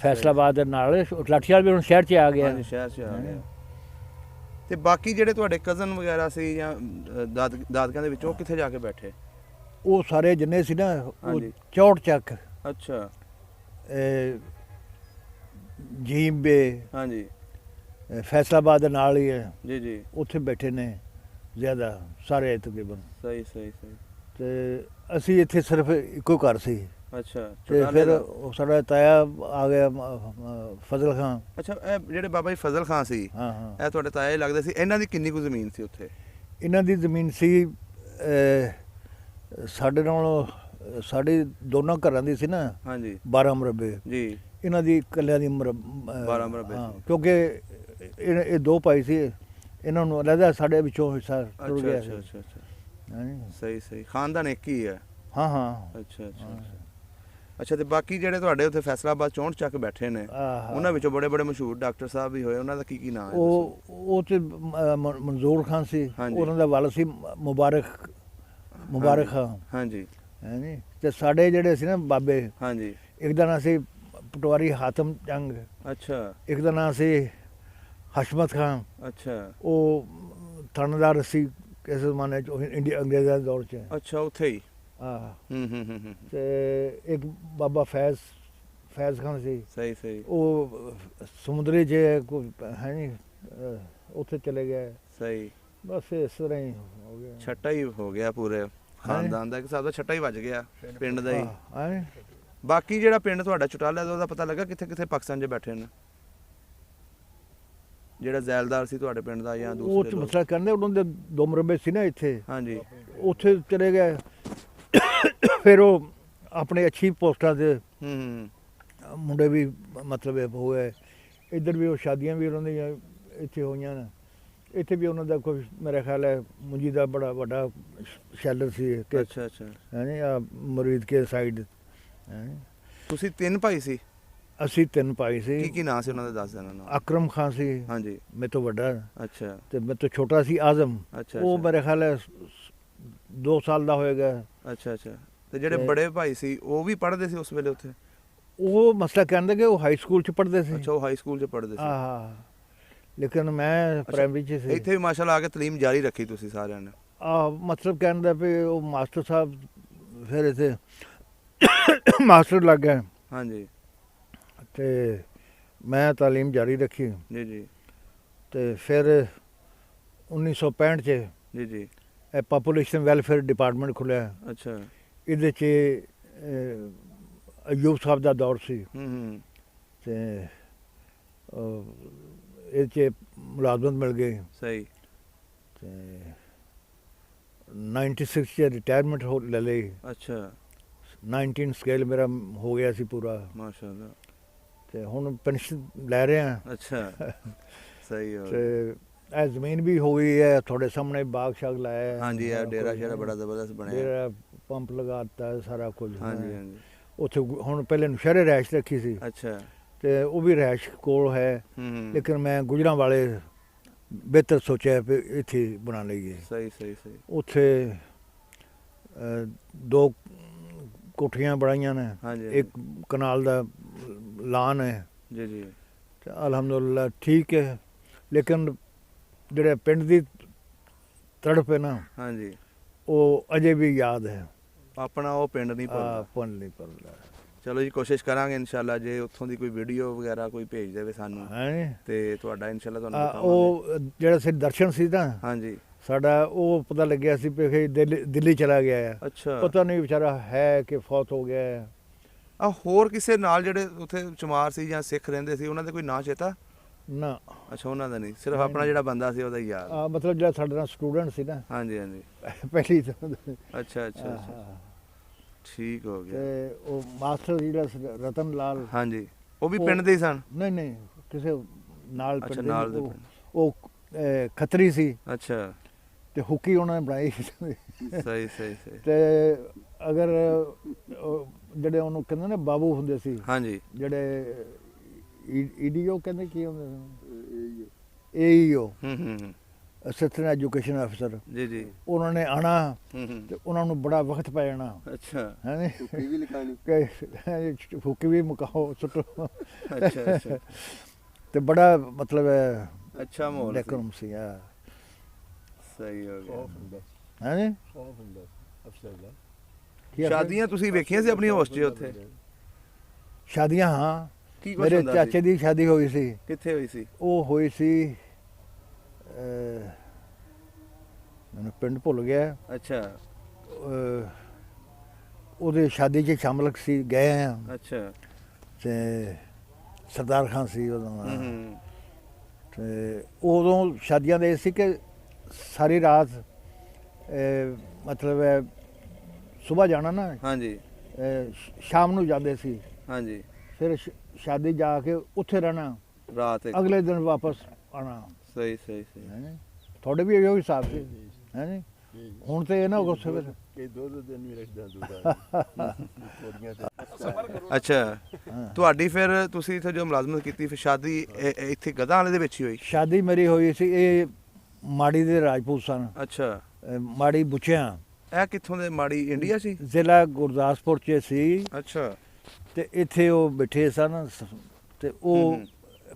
ਫੈਸਲਾਬਾਦ ਦੇ ਨਾਲ। ਲਾਠੀਵਾਲ ਵੀ ਹੁਣ ਸ਼ਹਿਰ 'ਚ ਆ ਗਿਆ। ਸ਼ਹਿਰ 'ਚ ਆ ਗਿਆ। ਤੇ ਬਾਕੀ ਜਿਹੜੇ ਤੁਹਾਡੇ ਕਜ਼ਨ ਵਗੈਰਾ ਸੀ ਜਾਂ ਦਾਦਕਿਆਂ ਦੇ ਵਿੱਚ ਉਹ ਕਿੱਥੇ ਜਾ ਕੇ ਬੈਠੇ? ਉਹ ਸਾਰੇ ਜਿੰਨੇ ਸੀ ਨਾ ਉਹ ਚੌੜ ਚੱਕ। ਅੱਛਾ। ਜੀਂਬੇ ਹਾਂਜੀ ਫੈਸਲਾਬਾਦ ਦੇ ਨਾਲ ਹੀ ਹੈ ਜੀ ਜੀ ਉੱਥੇ ਬੈਠੇ ਨੇ ਜ਼ਿਆਦਾ ਸਾਰੇ ਤਕਰੀਬਨ। ਸਹੀ ਸਹੀ ਸਹੀ। ਅਤੇ ਅਸੀਂ ਇੱਥੇ ਸਿਰਫ ਇੱਕੋ ਘਰ ਸੀ। ਅੱਛਾ। ਅਤੇ ਫਿਰ ਸਾਡਾ ਤਾਇਆ ਆ ਗਿਆ ਫਜ਼ਲ ਖਾਂ। ਅੱਛਾ। ਇਹ ਜਿਹੜੇ ਬਾਬਾ ਜੀ ਫਜ਼ਲ ਖਾਂ ਸੀ ਹਾਂ ਹਾਂ ਇਹ ਤੁਹਾਡੇ ਤਾਇਆ ਹੀ ਲੱਗਦੇ ਸੀ। ਇਹਨਾਂ ਦੀ ਕਿੰਨੀ ਕੁ ਜ਼ਮੀਨ ਸੀ ਉੱਥੇ? ਇਹਨਾਂ ਦੀ ਜ਼ਮੀਨ ਸੀ ਸਾਡੇ ਨਾਲ ਸਾਡੇ ਦੋਨਾਂ ਘਰਾਂ ਦੀ ਸੀ ਨਾ। ਹਾਂਜੀ 12 ਮਰਬੇ ਜੀ। ਇਹਨਾਂ ਦੀ ਇਕੱਲਿਆਂ ਦੀ 12 ਮਰਬੇ ਕਿਉਂਕਿ ਇਹ ਦੋ ਭਾਈ ਸੀ, ਇਹਨਾਂ ਨੂੰ ਲੱਗਦਾ ਸਾਡੇ ਵਿੱਚੋਂ ਹਿੱਸਾ ਟੁੱਟ ਗਿਆ। ਅੱਛਾ ਅੱਛਾ ਅੱਛਾ। ਸਹੀ ਸਹੀ। ਖਾਨਦਾਨ ਇੱਕ ਹੀ ਹੈ। ਹਾਂ ਹਾਂ। ਅੱਛਾ ਅੱਛਾ ਅੱਛਾ। ਤੇ ਬਾਕੀ ਜਿਹੜੇ ਤੁਹਾਡੇ ਉੱਥੇ ਫੈਸਲਾਬਾਦ 64 ਚੱਕ ਬੈਠੇ ਨੇ ਉਹਨਾਂ ਵਿੱਚੋਂ ਬੜੇ ਬੜੇ ਮਸ਼ਹੂਰ ਡਾਕਟਰ ਸਾਹਿਬ ਵੀ ਹੋਏ, ਉਹਨਾਂ ਦਾ ਕੀ ਨਾਮ ਹੈ? ਉਹ ਤੇ ਮਨਜ਼ੂਰ ਖਾਨ ਸੀ, ਉਹਨਾਂ ਦਾ ਵਾਲਦ ਸੀ ਮੁਬਾਰਕ ਖਾਨ। ਹਾਂਜੀ ਹਾਂਜੀ। ਤੇ ਸਾਡੇ ਜਿਹੜੇ ਸੀ ਨਾ ਬਾਬੇ, ਹਾਂਜੀ, ਇੱਕ ਦਾ ਨਾਂ ਸੀ ਪਟਵਾਰੀ ਹਾਤਮ ਜੰਗ। ਅੱਛਾ। ਇੱਕ ਦਾ ਨਾਂ ਸੀ ਹਸ਼ਮਤ ਖਾਨ। ਅੱਛਾ। ਉਹ ਥਾਣੇਦਾਰ ਸੀ ਕਿਸੇ ਜ਼ਮਾਨੇ 'ਚ ਇੰਡੀਆ ਅੰਗਰੇਜ਼ਾਂ ਦੇ ਦੌਰ 'ਚ। ਅੱਛਾ ਉੱਥੇ ਹੀ। ਹਾਂ। ਤੇ ਇੱਕ ਬਾਬਾ ਫੈਜ਼ ਖਾਨ ਸੀ। ਸਹੀ ਸਹੀ। ਉਹ ਸਮੁੰਦਰੀ 'ਚ ਹੈ ਨਹੀਂ ਉੱਥੇ ਚਲੇ ਗਏ। ਸਹੀ। ਬਸ ਇਸ ਤਰ੍ਹਾਂ ਹੀ ਹੋ ਗਿਆ। ਛੱਟਾ ਹੀ ਹੋ ਗਿਆ ਪੂਰੇ ਖਾਨਦਾਨ ਦਾ, ਇੱਕ ਹਿਸਾਬ ਦਾ ਛੱਟਾ ਹੀ ਵੱਜ ਗਿਆ ਪਿੰਡ ਦਾ ਹੀ। ਬਾਕੀ ਜਿਹੜਾ ਪਿੰਡ ਤੁਹਾਡਾ ਚੁਟਾਲਾ ਦਾ ਉਹਦਾ ਪਤਾ ਲੱਗਾ ਕਿੱਥੇ ਕਿੱਥੇ ਪਾਕਿਸਤਾਨ 'ਚ ਬੈਠੇ ਨੇ? ਜਿਹੜਾ ਜ਼ੈਲਦਾਰ ਸੀ ਤੁਹਾਡੇ ਪਿੰਡ ਦਾ ਜਾਂ ਦੂਸਰੇ? ਉਹ ਮਸਲਾ ਕਹਿੰਦੇ ਉਹਨਾਂ ਦੇ 2 ਮਰਬੇ ਸੀ ਨਾ ਇੱਥੇ। ਹਾਂਜੀ। ਉੱਥੇ ਚਲੇ ਗਏ ਫਿਰ ਉਹ ਆਪਣੇ ਅੱਛੀ ਪੋਸਟਾਂ 'ਤੇ ਮੁੰਡੇ ਵੀ ਮਤਲਬ ਹੋਏ। ਇੱਧਰ ਵੀ ਉਹ ਸ਼ਾਦੀਆਂ ਵੀ ਉਹਨਾਂ ਦੀਆਂ ਇੱਥੇ ਹੋਈਆਂ ਨੇ। ਇੱਥੇ ਵੀ ਉਹਨਾਂ ਦਾ ਕੋਈ ਮੇਰਾ ਖਿਆਲ ਹੈ ਮੁੰਜੀ ਦਾ ਬੜਾ ਵੱਡਾ ਸ਼ੈਲਰ ਸੀ। ਅੱਛਾ ਅੱਛਾ। ਹੈ ਆ ਮੁਰੀਦ ਕੇ ਸਾਈਡ। ਤੁਸੀਂ 3 ਭਾਈ ਸੀ? ਅਸੀਂ 3 ਭਾਈ ਸੀ। ਕੀ ਨਾਂ ਸੀ ਉਹਨਾਂ ਦਾ ਦੱਸ ਦੇਣਾ? ਅਕਰਮ ਖਾਨ ਸੀ। ਹਾਂਜੀ। ਮੇਰੇ ਤੋਂ ਵੱਡਾ। ਅੱਛਾ। ਤੇ ਮੇਰੇ ਤੋਂ ਛੋਟਾ ਸੀ ਆਜ਼ਮ। ਅੱਛਾ। ਉਹ ਮੇਰੇ ਖਿਆਲ ਹੈ 2 ਸਾਲ ਦਾ ਹੋਏਗਾ। ਅੱਛਾ ਅੱਛਾ। ਤੇ ਜਿਹੜੇ ਬੜੇ ਭਾਈ ਸੀ ਉਹ ਵੀ ਪੜ੍ਹਦੇ ਸੀ ਉਸ ਵੇਲੇ ਉੱਥੇ? ਉਹ ਮਸਲਾ ਕਹਿੰਦੇ ਕਿ ਉਹ ਹਾਈ ਸਕੂਲ 'ਚ ਪੜ੍ਹਦੇ ਸੀ। ਅੱਛਾ ਉਹ ਹਾਈ ਸਕੂਲ 'ਚ ਪੜ੍ਹਦੇ ਸੀ। ਹਾਂ। ਲੇਕਿਨ ਮੈਂ ਪ੍ਰਾਇਮਰੀ 'ਚ ਸੀ। ਇੱਥੇ ਵੀ ਮਾਸ਼ਾਅੱਲਾ ਆ ਕੇ ਤਾਲੀਮ ਜਾਰੀ ਰੱਖੀ ਤੁਸੀਂ ਸਾਰਿਆਂ ਨੇ? ਮਤਲਬ ਕਹਿੰਦਾ ਵੀ ਉਹ ਮਾਸਟਰ ਸਾਹਿਬ ਫਿਰ ਇੱਥੇ ਮਾਸਟਰ ਲੱਗ ਗਏ। ਹਾਂਜੀ। ਤੇ ਮੈਂ ਤਾਲੀਮ ਜਾਰੀ ਰੱਖੀ। ਜੀ ਜੀ। ਤੇ ਫਿਰ 1965 'ਚ ਜੀ ਜੀ ਇਹ ਪਾਪੂਲੇਸ਼ਨ ਵੈਲਫੇਅਰ ਡਿਪਾਰਟਮੈਂਟ ਖੁੱਲ੍ਹਿਆ। ਅੱਛਾ। ਇਹਦੇ 'ਚ ਅਯੂਬ ਸਾਹਿਬ ਦਾ ਦੌਰ ਸੀ। ਤੇ ਇਹ 'ਚ ਮੁਲਾਜ਼ਮਤ ਮਿਲ ਗਈ। ਸਹੀ। ਤੇ 96 'ਚ ਰਿਟਾਇਰਮੈਂਟ ਲੈ ਲਈ। ਅੱਛਾ। 19 ਸਕੇਲ ਮੇਰਾ ਹੋ ਗਿਆ ਸੀ ਪੂਰਾ ਮਾਸ਼ਾਅੱਲਾ। ਤੇ ਹੁਣ ਪੈਨਸ਼ਨ ਲੈ ਰਹੇ ਹਾਂ। ਅੱਛਾ। ਸਹੀ ਹੋ। ਤੇ ਇਹ ਜ਼ਮੀਨ ਵੀ ਹੋ ਗਈ ਹੈ ਤੁਹਾਡੇ ਸਾਹਮਣੇ, ਬਾਗ ਸ਼ਾਗ ਲਾਇਆ। ਹਾਂਜੀ ਇਹ ਡੇਰਾ ਸ਼ੇਰਾ ਬੜਾ ਜ਼ਬਰਦਸਤ ਬਣਿਆ। ਪੰਪ ਲਗਾ ਦਿੱਤਾ ਸਾਰਾ ਕੁਝ। ਹਾਂਜੀ ਹਾਂਜੀ। ਉੱਥੇ ਹੁਣ ਪਹਿਲੇ ਨੁਸ਼ਹਿਰੇ ਰਿਹਾਇਸ਼ ਰੱਖੀ ਸੀ ਅੱਛਾ। ਤੇ ਉਹ ਵੀ ਰਿਹਾਇਸ਼ ਕੋਲ ਹੈ, ਹੂੰ। ਲੇਕਿਨ ਮੈਂ ਗੁਜਰਾਂ ਵਾਲੇ ਬਿਹਤਰ ਸੋਚਿਆ ਵੀ ਇੱਥੇ ਬਣਾ ਲਈਏ। ਸਹੀ ਸਹੀ ਸਹੀ। ਉੱਥੇ 2 ਕੋਠੀਆਂ ਬਣਾਈਆਂ ਨੇ, ਹਾਂਜੀ ਇੱਕ ਕਨਾਲ ਦਾ ਲਾਨ ਹੈ ਜੀ ਜੀ। ਤੇ ਅਲਹਮਦੁਲਿਲਾ ਠੀਕ ਹੈ, ਲੇਕਿਨ ਜਿਹੜੇ ਪਿੰਡ ਦੀ ਤੜਪ ਹੈ ਨਾ, ਹਾਂਜੀ, ਉਹ ਅਜੇ ਵੀ ਯਾਦ ਹੈ। ਆਪਣਾ ਉਹ ਪਿੰਡ ਨਹੀਂ ਭੁੱਲਦਾ। ਪਿੰਡ ਨਹੀਂ ਭੁੱਲਦਾ। ਚਲੋ ਜੀ, ਕੋਸ਼ਿਸ਼ ਕਰਾਂਗੇ ਇਨਸ਼ਾਅੱਲਾ, ਜੇ ਉੱਥੋਂ ਦੀ ਕੋਈ ਵੀਡੀਓ ਵਗੈਰਾ ਕੋਈ ਭੇਜ ਦੇਵੇ ਸਾਨੂੰ ਹੈ ਤੇ ਤੁਹਾਡਾ ਇਨਸ਼ਾਅੱਲਾ ਤੁਹਾਨੂੰ ਦਿਖਾਵਾਂਗੇ। ਉਹ ਜਿਹੜਾ ਸੇ ਦਰਸ਼ਨ ਸੀ ਨਾ ਹਾਂਜੀ ਸਾਡਾ, ਉਹ ਪਤਾ ਲੱਗਿਆ ਸੀ ਕਿ ਦਿੱਲੀ ਚਲਾ ਗਿਆ ਹੈ। ਅੱਛਾ। ਪਤਾ ਨਹੀਂ ਵਿਚਾਰਾ ਹੈ ਕਿ ਫੌਤ ਹੋ ਗਿਆ ਹੈ। ਹੋਰ ਕਿਸੇ ਨਾਲ ਜਿਹੜੇ ਉੱਥੇ ਚਮਾਰ ਸੀ ਜਾਂ ਸਿੱਖ ਰਹਿੰਦੇ ਸੀ, ਉਹਨਾਂ ਦੇ ਕੋਈ ਨਾਂ ਚੇਤਾ? ਨਾ। ਅੱਛਾ, ਉਹਨਾਂ ਦਾ ਨਹੀਂ, ਸਿਰਫ ਆਪਣਾ ਜਿਹੜਾ ਬੰਦਾ ਸੀ ਉਹਦਾ ਹੀ ਯਾਦ। ਮਤਲਬ ਜਿਹੜਾ ਸਾਡੇ ਨਾਲ ਸਟੂਡੈਂਟ ਸੀ ਨਾ। ਹਾਂਜੀ ਹਾਂਜੀ। ਪਹਿਲੀ ਅੱਛਾ ਅੱਛਾ ਅੱਛਾ, ਠੀਕ ਹੋ ਗਿਆ। ਤੇ ਉਹ ਮਾਸਟਰ ਜਿਹੜਾ ਰਤਨ ਲਾਲ, ਹਾਂਜੀ, ਉਹ ਵੀ ਪਿੰਡ ਦੇ ਹੀ ਸਨ? ਨਹੀਂ ਨਹੀਂ, ਕਿਸੇ ਨਾਲ ਅੱਛਾ, ਨਾਲ ਦੇ। ਉਹ ਖੱਤਰੀ ਸੀ। ਅੱਛਾ। ਤੇ ਹੁੱਕੀ ਉਹਨਾਂ ਨੇ ਬਣਾਈ। ਸਹੀ ਸਹੀ ਸਹੀ। ਤੇ ਅਗਰ ਜਿਹੜੇ ਉਹਨੂੰ ਕਹਿੰਦੇ ਨੇ ਬਾਬੂ ਹੁੰਦੇ ਸੀ, ਹਾਂਜੀ, ਜਿਹੜੇ ਈਡੀਓ ਕਹਿੰਦੇ ਕੀ ਹੁੰਦੇ ਸੀ, ਏਈਓ, ਅਸਿਸਟੈਂਟ ਐਜੂਕੇਸ਼ਨ ਅਫਸਰ ਜੀ ਜੀ, ਉਹਨਾਂ ਨੇ ਆਣਾ ਤੇ ਉਹਨਾਂ ਨੂੰ ਬੜਾ ਵਕਤ ਪੈ ਜਾਣਾ। ਅੱਛਾ। ਹੈ ਹੁੱਕੀ ਵੀ ਲਿਖਾਣੀ, ਹੁੱਕੀ ਵੀ ਮੁਕਾਓ, ਸੁੱਟੋ। ਅੱਛਾ ਅੱਛਾ। ਤੇ ਬੜਾ ਮਤਲਬ ਹੈ ਅੱਛਾ ਮਾਹੌਲ ਡੈਕੋਰਮ ਸੀ। ਸਹੀ ਹੋ ਗਿਆ। ਹੈ ਜੀ। ਅਫਸਰ ਦਾ ਸ਼ਾਦੀਆਂ ਤੁਸੀਂ ਵੇਖੀਆਂ ਸੀ ਆਪਣੀ ਹੋਸਟ 'ਚ ਉੱਥੇ? ਸ਼ਾਦੀਆਂ, ਹਾਂ। ਕੀ ਕੁਛ ਮੇਰੇ ਹੁੰਦਾ ਚਾਚੇ ਸੀ? ਦੀ ਸ਼ਾਦੀ ਹੋਈ ਸੀ। ਕਿੱਥੇ ਹੋਈ ਸੀ? ਉਹ ਹੋਈ ਸੀ, ਮੈਨੂੰ ਪਿੰਡ ਭੁੱਲ ਗਿਆ। ਅੱਛਾ ਉਹਦੇ ਸ਼ਾਦੀ 'ਚ ਸ਼ਾਮਲ ਸੀ, ਗਏ ਆ। ਅੱਛਾ। ਤੇ ਸਰਦਾਰ ਖਾਨ ਸੀ ਉਹਦਾ। ਤੇ ਉਦੋਂ ਸ਼ਾਦੀਆਂ ਦੇ ਸੀ ਕਿ ਸਾਰੀ ਰਾਤ ਮਤਲਬ ਸੁਬਾਹ ਜਾਣਾ ਨਾ। ਹਾਂਜੀ। ਸ਼ਾਮ ਨੂੰ ਜਾਂਦੇ ਸੀ। ਹਾਂਜੀ। ਫਿਰ ਸ਼ਾਦੀ ਜਾ ਕੇ ਉੱਥੇ ਰਹਿਣਾ, ਰਾਤ ਇੱਕ। ਅਗਲੇ ਦਿਨ ਵਾਪਸ ਆਉਣਾ। ਸਹੀ ਸਹੀ ਸਹੀ। ਤੁਹਾਡੇ ਵੀ ਇਹੋ ਹਿਸਾਬ ਸੀ? ਹੈ ਜੀ। ਹੁਣ ਤੇ ਇਹ ਨਾ ਗੁੱਸੇ ਵਿੱਚ ਕਿ 2 ਦਿਨ ਵੀ ਰੱਖਦਾ ਦੂਦਾ। ਅੱਛਾ, ਤੁਹਾਡੀ ਫਿਰ ਤੁਸੀਂ ਇੱਥੇ ਜੋ ਮੁਲਾਜ਼ਮਤ ਕੀਤੀ, ਫਿਰ ਸ਼ਾਦੀ ਇੱਥੇ ਗਧਾ ਵਾਲੇ ਦੇ ਵਿੱਚ ਹੀ ਹੋਈ? ਸ਼ਾਦੀ ਮੇਰੀ ਹੋਈ ਸੀ, ਇਹ ਮਾੜੀ ਦੇ ਰਾਜਪੂਤ ਸਨ। ਅੱਛਾ। ਮਾੜੀ ਬੁੱਚਿਆਂ। ਇਹ ਕਿੱਥੋਂ ਦੇ? ਮਾੜੀ ਇੰਡੀਆ ਸੀ? ਜ਼ਿਲ੍ਹਾ ਗੁਰਦਾਸਪੁਰ 'ਚ ਸੀ। ਅੱਛਾ। ਤੇ ਇੱਥੇ ਉਹ ਬੈਠੇ ਸਨ ਤੇ ਉਹ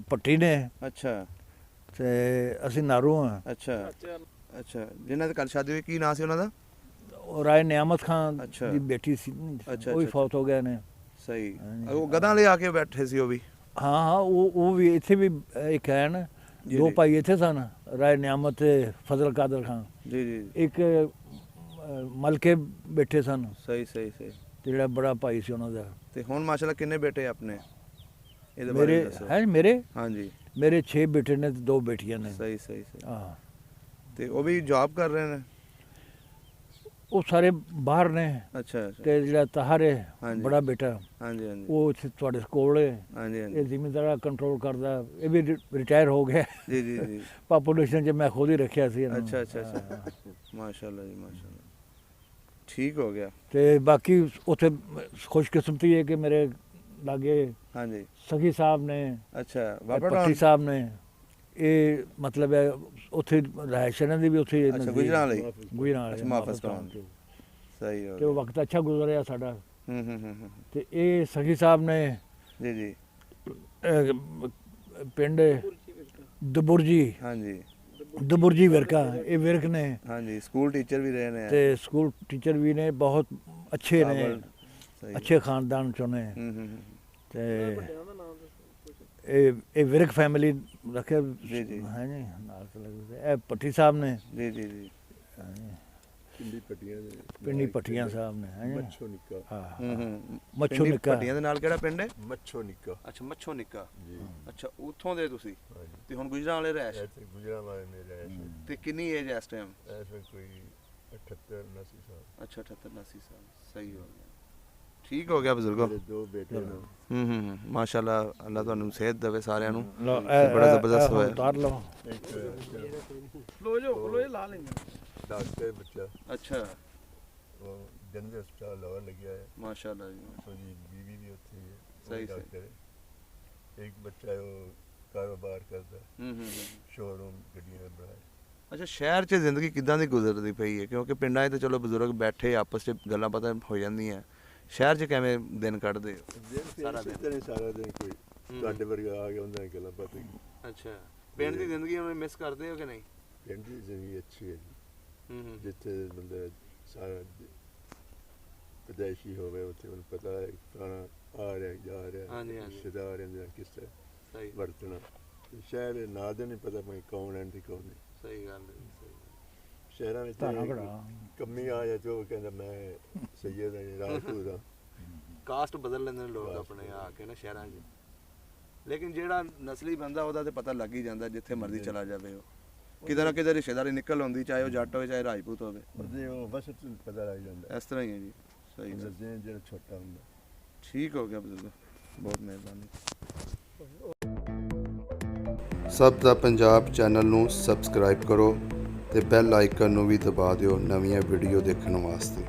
ਪੱਟੀ ਨੇ। ਅੱਛਾ। ਤੇ ਅਸੀਂ ਨਾਰੂ ਹਾਂ। ਅੱਛਾ ਅੱਛਾ। ਜਿਨ੍ਹਾਂ ਦੇ ਘਰ ਸ਼ਾਦੀ ਹੋਈ, ਕੀ ਨਾਂ ਸੀ ਉਹਨਾਂ ਦਾ? ਉਹ ਰਾਏ ਨਿਆਮਤ ਖਾਨ ਅੱਛਾ। ਦੀ ਬੇਟੀ ਸੀ। ਅੱਛਾ, ਉਹ ਵੀ ਅੱਛਾ, ਫੌਤ ਹੋ ਗਏ ਨੇ। ਸਹੀ। ਉਹ ਗਧਾਂ ਵਾਲੇ ਆ ਕੇ ਬੈਠੇ ਸੀ ਉਹ ਵੀ? ਹਾਂ ਹਾਂ, ਉਹ ਵੀ ਇੱਥੇ ਵੀ ਇੱਕ ਹੈ ਨਾ, ਜੀ, 2 ਜੀ। ਭਾਈ ਇੱਥੇ ਸਨ, ਰਾਏ ਨਿਆਮਤ ਤੇ ਫਜ਼ਲ ਕਾਦਰ ਖਾਨ। ਜੀ ਜੀ। ਇੱਕ ਮਲਕੇ ਬੈਠੇ ਸਨ, ਸਹੀ ਸਹੀ ਸਹੀ। ਤੇ ਜਿਹੜਾ ਬੜਾ ਭਾਈ ਸੀ ਉਹਨਾਂ ਦਾ। ਤੇ ਹੁਣ ਮਾਸ਼ਾਅੱਲਾ ਕਿੰਨੇ ਬੇਟੇ ਆਪਣੇ? ਇਹਦੇ ਬਾਰੇ ਮੇਰੇ ਦੱਸੋ। ਹੈ ਮੇਰੇ ਹਾਂਜੀ। ਮੇਰੇ 6 ਬੇਟੇ ਨੇ ਤੇ 2 ਬੇਟੀਆਂ ਨੇ। ਸਹੀ ਸਹੀ ਸਹੀ। ਹਾਂ। ਤੇ ਉਹ ਵੀ ਜੌਬ ਕਰ ਰਹੇ ਨੇ? ਉਹ ਸਾਰੇ ਬਾਹਰ ਨੇ। ਅੱਛਾ ਅੱਛਾ। ਤੇ ਜਿਹੜਾ ਤਾਹਰ ਹੈ, ਹਾਂਜੀ। ਬੜਾ ਬੇਟਾ, ਹਾਂਜੀ ਹਾਂਜੀ। ਉਹ ਇੱਥੇ ਤੁਹਾਡੇ ਕੋਲ ਹੈ। ਹਾਂਜੀ ਇਹ ਹਾਂਜੀ। ਜ਼ਿਮੀਂਦਾਰਾ ਕੰਟਰੋਲ ਕਰਦਾ, ਇਹ ਵੀ ਰਿਟਾਇਰ ਹੋ ਗਿਆ। ਜੀ ਜੀ ਜੀ। ਪਾਪੂਲੇਸ਼ਨ 'ਚ ਮੈਂ ਖੁਦ ਹੀ ਰੱਖਿਆ ਸੀ ਇਹਨੂੰ। ਅੱਛਾ ਅੱਛਾ ਅੱਛਾ। ਮਾਸ਼ਾਅੱਲਾ ਜੀ ਮਾਸ਼ਾਅੱਲਾ, ਠੀਕ ਹੋ ਗਿਆ। ਤੇ ਬਾਕੀ ਉੱਥੇ ਖੁਸ਼ਕਿਸਮਤੀ ਹੈ ਕਿ ਮੇਰੇ ਲਾਗੇ ਹਾਂਜੀ। ਸਖੀ ਸਾਹਿਬ ਨੇ, ਅੱਛਾ। ਪੱਟੀ ਸਾਹਿਬ ਨੇ। ਇਹ ਮਤਲਬ ਹੈ ਉੱਥੇ ਰਿਹਾਇਸ਼ ਇਹਨਾਂ ਦੀ ਵੀ ਉੱਥੇ ਅੱਛਾ, ਨਜ਼ਦੀਕ। ਗੁਜਰਾਂ ਲਈ? ਗੁਜਰਾਂ ਵਾਲੇ, ਅੱਛਾ, ਮੁਹਾਫਿਜ਼ ਕੌਣ? ਸਹੀ ਹੋ ਤੇ ਉਹ ਗਿਆ। ਵਕਤ ਅੱਛਾ ਗੁਜ਼ਰਿਆ ਸਾਡਾ। ਹੂੰ। ਤੇ ਇਹ ਸਖੀ ਸਾਹਿਬ ਨੇ ਜੀ ਜੀ। ਪਿੰਡ ਦਬੁਰਜੀ, ਹਾਂਜੀ ਦਬੁਰਜੀ ਵਿਰਕਾ, ਇਹ ਵਿਰਕ ਨੇ। ਹਾਂਜੀ। ਸਕੂਲ ਟੀਚਰ ਵੀ ਰਹੇ ਨੇ? ਤੇ ਸਕੂਲ ਟੀਚਰ ਵੀ ਨੇ, ਬਹੁਤ ਅੱਛੇ ਨੇ, ਸਹੀ। ਅੱਛੇ ਖਾਨਦਾਨ ਚੋਂ ਨੇ। ਹੂੰ। ਤੇ ਇਹ ਵਿਰਕ ਫੈਮਿਲੀ ਰੱਖਿਆ। ਜੀ ਜੀ। ਹੈ ਜੀ, ਨਾਲ ਤੇ ਲੱਗਦੇ। ਇਹ ਪੱਟੀ ਸਾਹਿਬ ਨੇ। ਜੀ ਜੀ ਜੀ। ਪਿੰਡੀ ਪੱਟੀਆਂ ਦੇ ਪਿੰਡੀ ਪੱਟੀਆਂ ਸਾਹਿਬ ਨੇ। ਹੈ ਜੀ। ਮੱਛੋ ਨਿੱਕਾ। ਹਾਂ। ਹੂੰ। ਮੱਛੋ ਪਿੰਡੀ ਨਿੱਕਾ। ਪੱਟੀਆਂ ਦੇ ਨਾਲ ਕਿਹੜਾ ਪਿੰਡ ਹੈ? ਮੱਛੋ ਨਿੱਕਾ ਅੱਛਾ, ਮੱਛੋ ਨਿੱਕਾ। ਜੀ। ਅੱਛਾ, ਉੱਥੋਂ ਦੇ ਤੁਸੀਂ? ਹਾਂਜੀ। ਤੇ ਹੁਣ ਗੁਜਰਾਂ ਵਾਲੇ ਰਹਿਸ਼? ਇੱਥੇ ਗੁਜਰਾਂ ਵਾਲੇ ਨੇ ਰਹਿਸ਼। ਤੇ ਕਿੰਨੀ ਏਜ ਹੈ ਇਸ ਟਾਈਮ? ਇਸ ਵਿੱਚ ਕੋਈ 78 79 ਸਾਲ। ਅੱਛਾ, 78 79 ਸਾਲ। ਸਹੀ ਹੋ ਗਿਆ, ਠੀਕ ਹੋ ਗਿਆ ਬਜ਼ੁਰਗੋ। ਮੇਰੇ 2 ਬੇਟੇ ਨੇ। ਹੂੰ। ਮਾਸ਼ਾਅੱਲਾ, ਅੱਲਾ ਤੁਹਾਨੂੰ ਸਿਹਤ ਦੇਵੇ ਸਾਰਿਆਂ ਨੂੰ। ਲਓ, ਬੜਾ ਜ਼ਬਰਦਸਤ ਹੋਇਆ। ਉਤਾਰ ਲਓ। ਇੱਕ ਲੋ ਜੋ ਲਾ ਲੈਂਦੇ। ਡਾਕਟਰ ਬੱਚਾ, ਅੱਛਾ। ਉਹ ਜਨਰਲ ਹਸਪਤਾਲ ਲਾਹੌਰ ਲੱਗਿਆ ਹੈ ਮਾਸ਼ਾਅੱਲਾ ਜੀ तो जी बीवी भी ਉੱਥੇ ਹੀ ਹੈ सही, डॉक्टर है एक बच्चा है वो कारोबार करता है शोरूम ਗੱਡੀਆਂ ਦਾ है ਅੱਛਾ ਸ਼ਹਿਰ 'ਚ ਜ਼ਿੰਦਗੀ ਕਿੱਦਾਂ ਦੀ ਗੁਜ਼ਰਦੀ ਪਈ ਹੈ ਕਿਉਂਕਿ ਪਿੰਡਾਂ 'ਚ ਤਾਂ ਚਲੋ ਬਜ਼ੁਰਗ ਬੈਠੇ ਆਪਸ 'ਚ ਗੱਲਾਂ ਬਾਤਾਂ ਹੋ ਜਾਂਦੀਆਂ ਸ਼ਹਿਰ 'ਚ ਕਿਵੇਂ ਦਿਨ ਕੱਢਦੇ ਹੋ ਸਾਰਾ ਦਿਨ ਸਾਰਾ ਦਿਨ ਕੋਈ ਤੁਹਾਡੇ ਵਰਗਾ ਆ ਗਿਆ ਉਹਨਾਂ ਨਾਲ ਗੱਲਾਂ ਬਾਤਾਂ ਅੱਛਾ ਪਿੰਡ ਦੀ ਜ਼ਿੰਦਗੀ ਨੂੰ ਮਿਸ ਕਰਦੇ ਹੋ ਕਿ ਨਹੀਂ ਪਿੰਡ ਦੀ ਜ਼ਿੰਦਗੀ ਅੱਛੀ ਹੈ ਜੀ ਜਿੱਥੇ ਬੰਦਾ ਸਾਰਾ ਪਦੈਸ਼ੀ ਹੋਵੇ ਉੱਥੇ ਉਹਨੂੰ ਪਤਾ ਹੈ ਖਾਣਾ ਆ ਰਿਹਾ ਜਾ ਰਿਹਾ ਰਿਸ਼ਤੇਦਾਰਾਂ ਦੇ ਨਾਲ ਕਿਸ ਤਰ੍ਹਾਂ ਵਰਤਣਾ ਸ਼ਹਿਰ ਨਾ ਦੇ ਨਹੀਂ ਪਤਾ ਮੈਂ ਕੌਣ ਹੈ ਤੇ ਕੌਣ ਨਹੀਂ ਸਹੀ ਗੱਲ ਹੈ ਸ਼ਹਿਰਾਂ ਵਿੱਚ ਕੰਮੀ ਆ ਜਾ ਤੇ ਉਹ ਕਹਿੰਦਾ ਮੈਂ ਸੈਯਦ ਹਾਂ ਰਾਜਪੂਤ ਹਾਂ ਕਾਸਟ ਬਦਲ ਲੈਂਦੇ ਨੇ ਲੋਕ ਆਪਣੇ ਆ ਕੇ ਨਾ ਸ਼ਹਿਰਾਂ 'ਚ ਲੇਕਿਨ ਜਿਹੜਾ ਨਸਲੀ ਬੰਦਾ ਉਹਦਾ ਤੇ ਪਤਾ ਲੱਗ ਹੀ ਜਾਂਦਾ ਜਿੱਥੇ ਮਰਜ਼ੀ ਚਲਾ ਜਾਵੇ ਉਹ ਕਿਤੇ ਨਾ ਕਿਤੇ ਰਿਸ਼ਤੇਦਾਰੀ ਨਿਕਲ ਆਉਂਦੀ ਚਾਹੇ ਉਹ ਜੱਟ ਹੋਵੇ ਚਾਹੇ ਰਾਜਪੂਤ ਹੋਵੇ ਉਹਦੇ ਉਹ ਬਸ ਪਤਾ ਲੱਗ ਜਾਂਦਾ ਇਸ ਤਰ੍ਹਾਂ ਹੀ ਹੈ ਜੀ ਸਹੀ ਗੱਲ ਜਿਹੜਾ ਛੋਟਾ ਹੁੰਦਾ ਠੀਕ ਹੋ ਗਿਆ ਬਜ਼ੁਰਗ ਬਹੁਤ ਮਿਹਰਬਾਨੀ ਸਭ ਦਾ ਪੰਜਾਬ ਚੈਨਲ ਨੂੰ ਸਬਸਕ੍ਰਾਈਬ ਕਰੋ ਤੇ ਬੈਲ ਆਈਕਨ ਨੂੰ ਵੀ ਦਬਾ ਦਿਓ ਨਵੀਆਂ ਵੀਡੀਓ ਦੇਖਣ ਵਾਸਤੇ।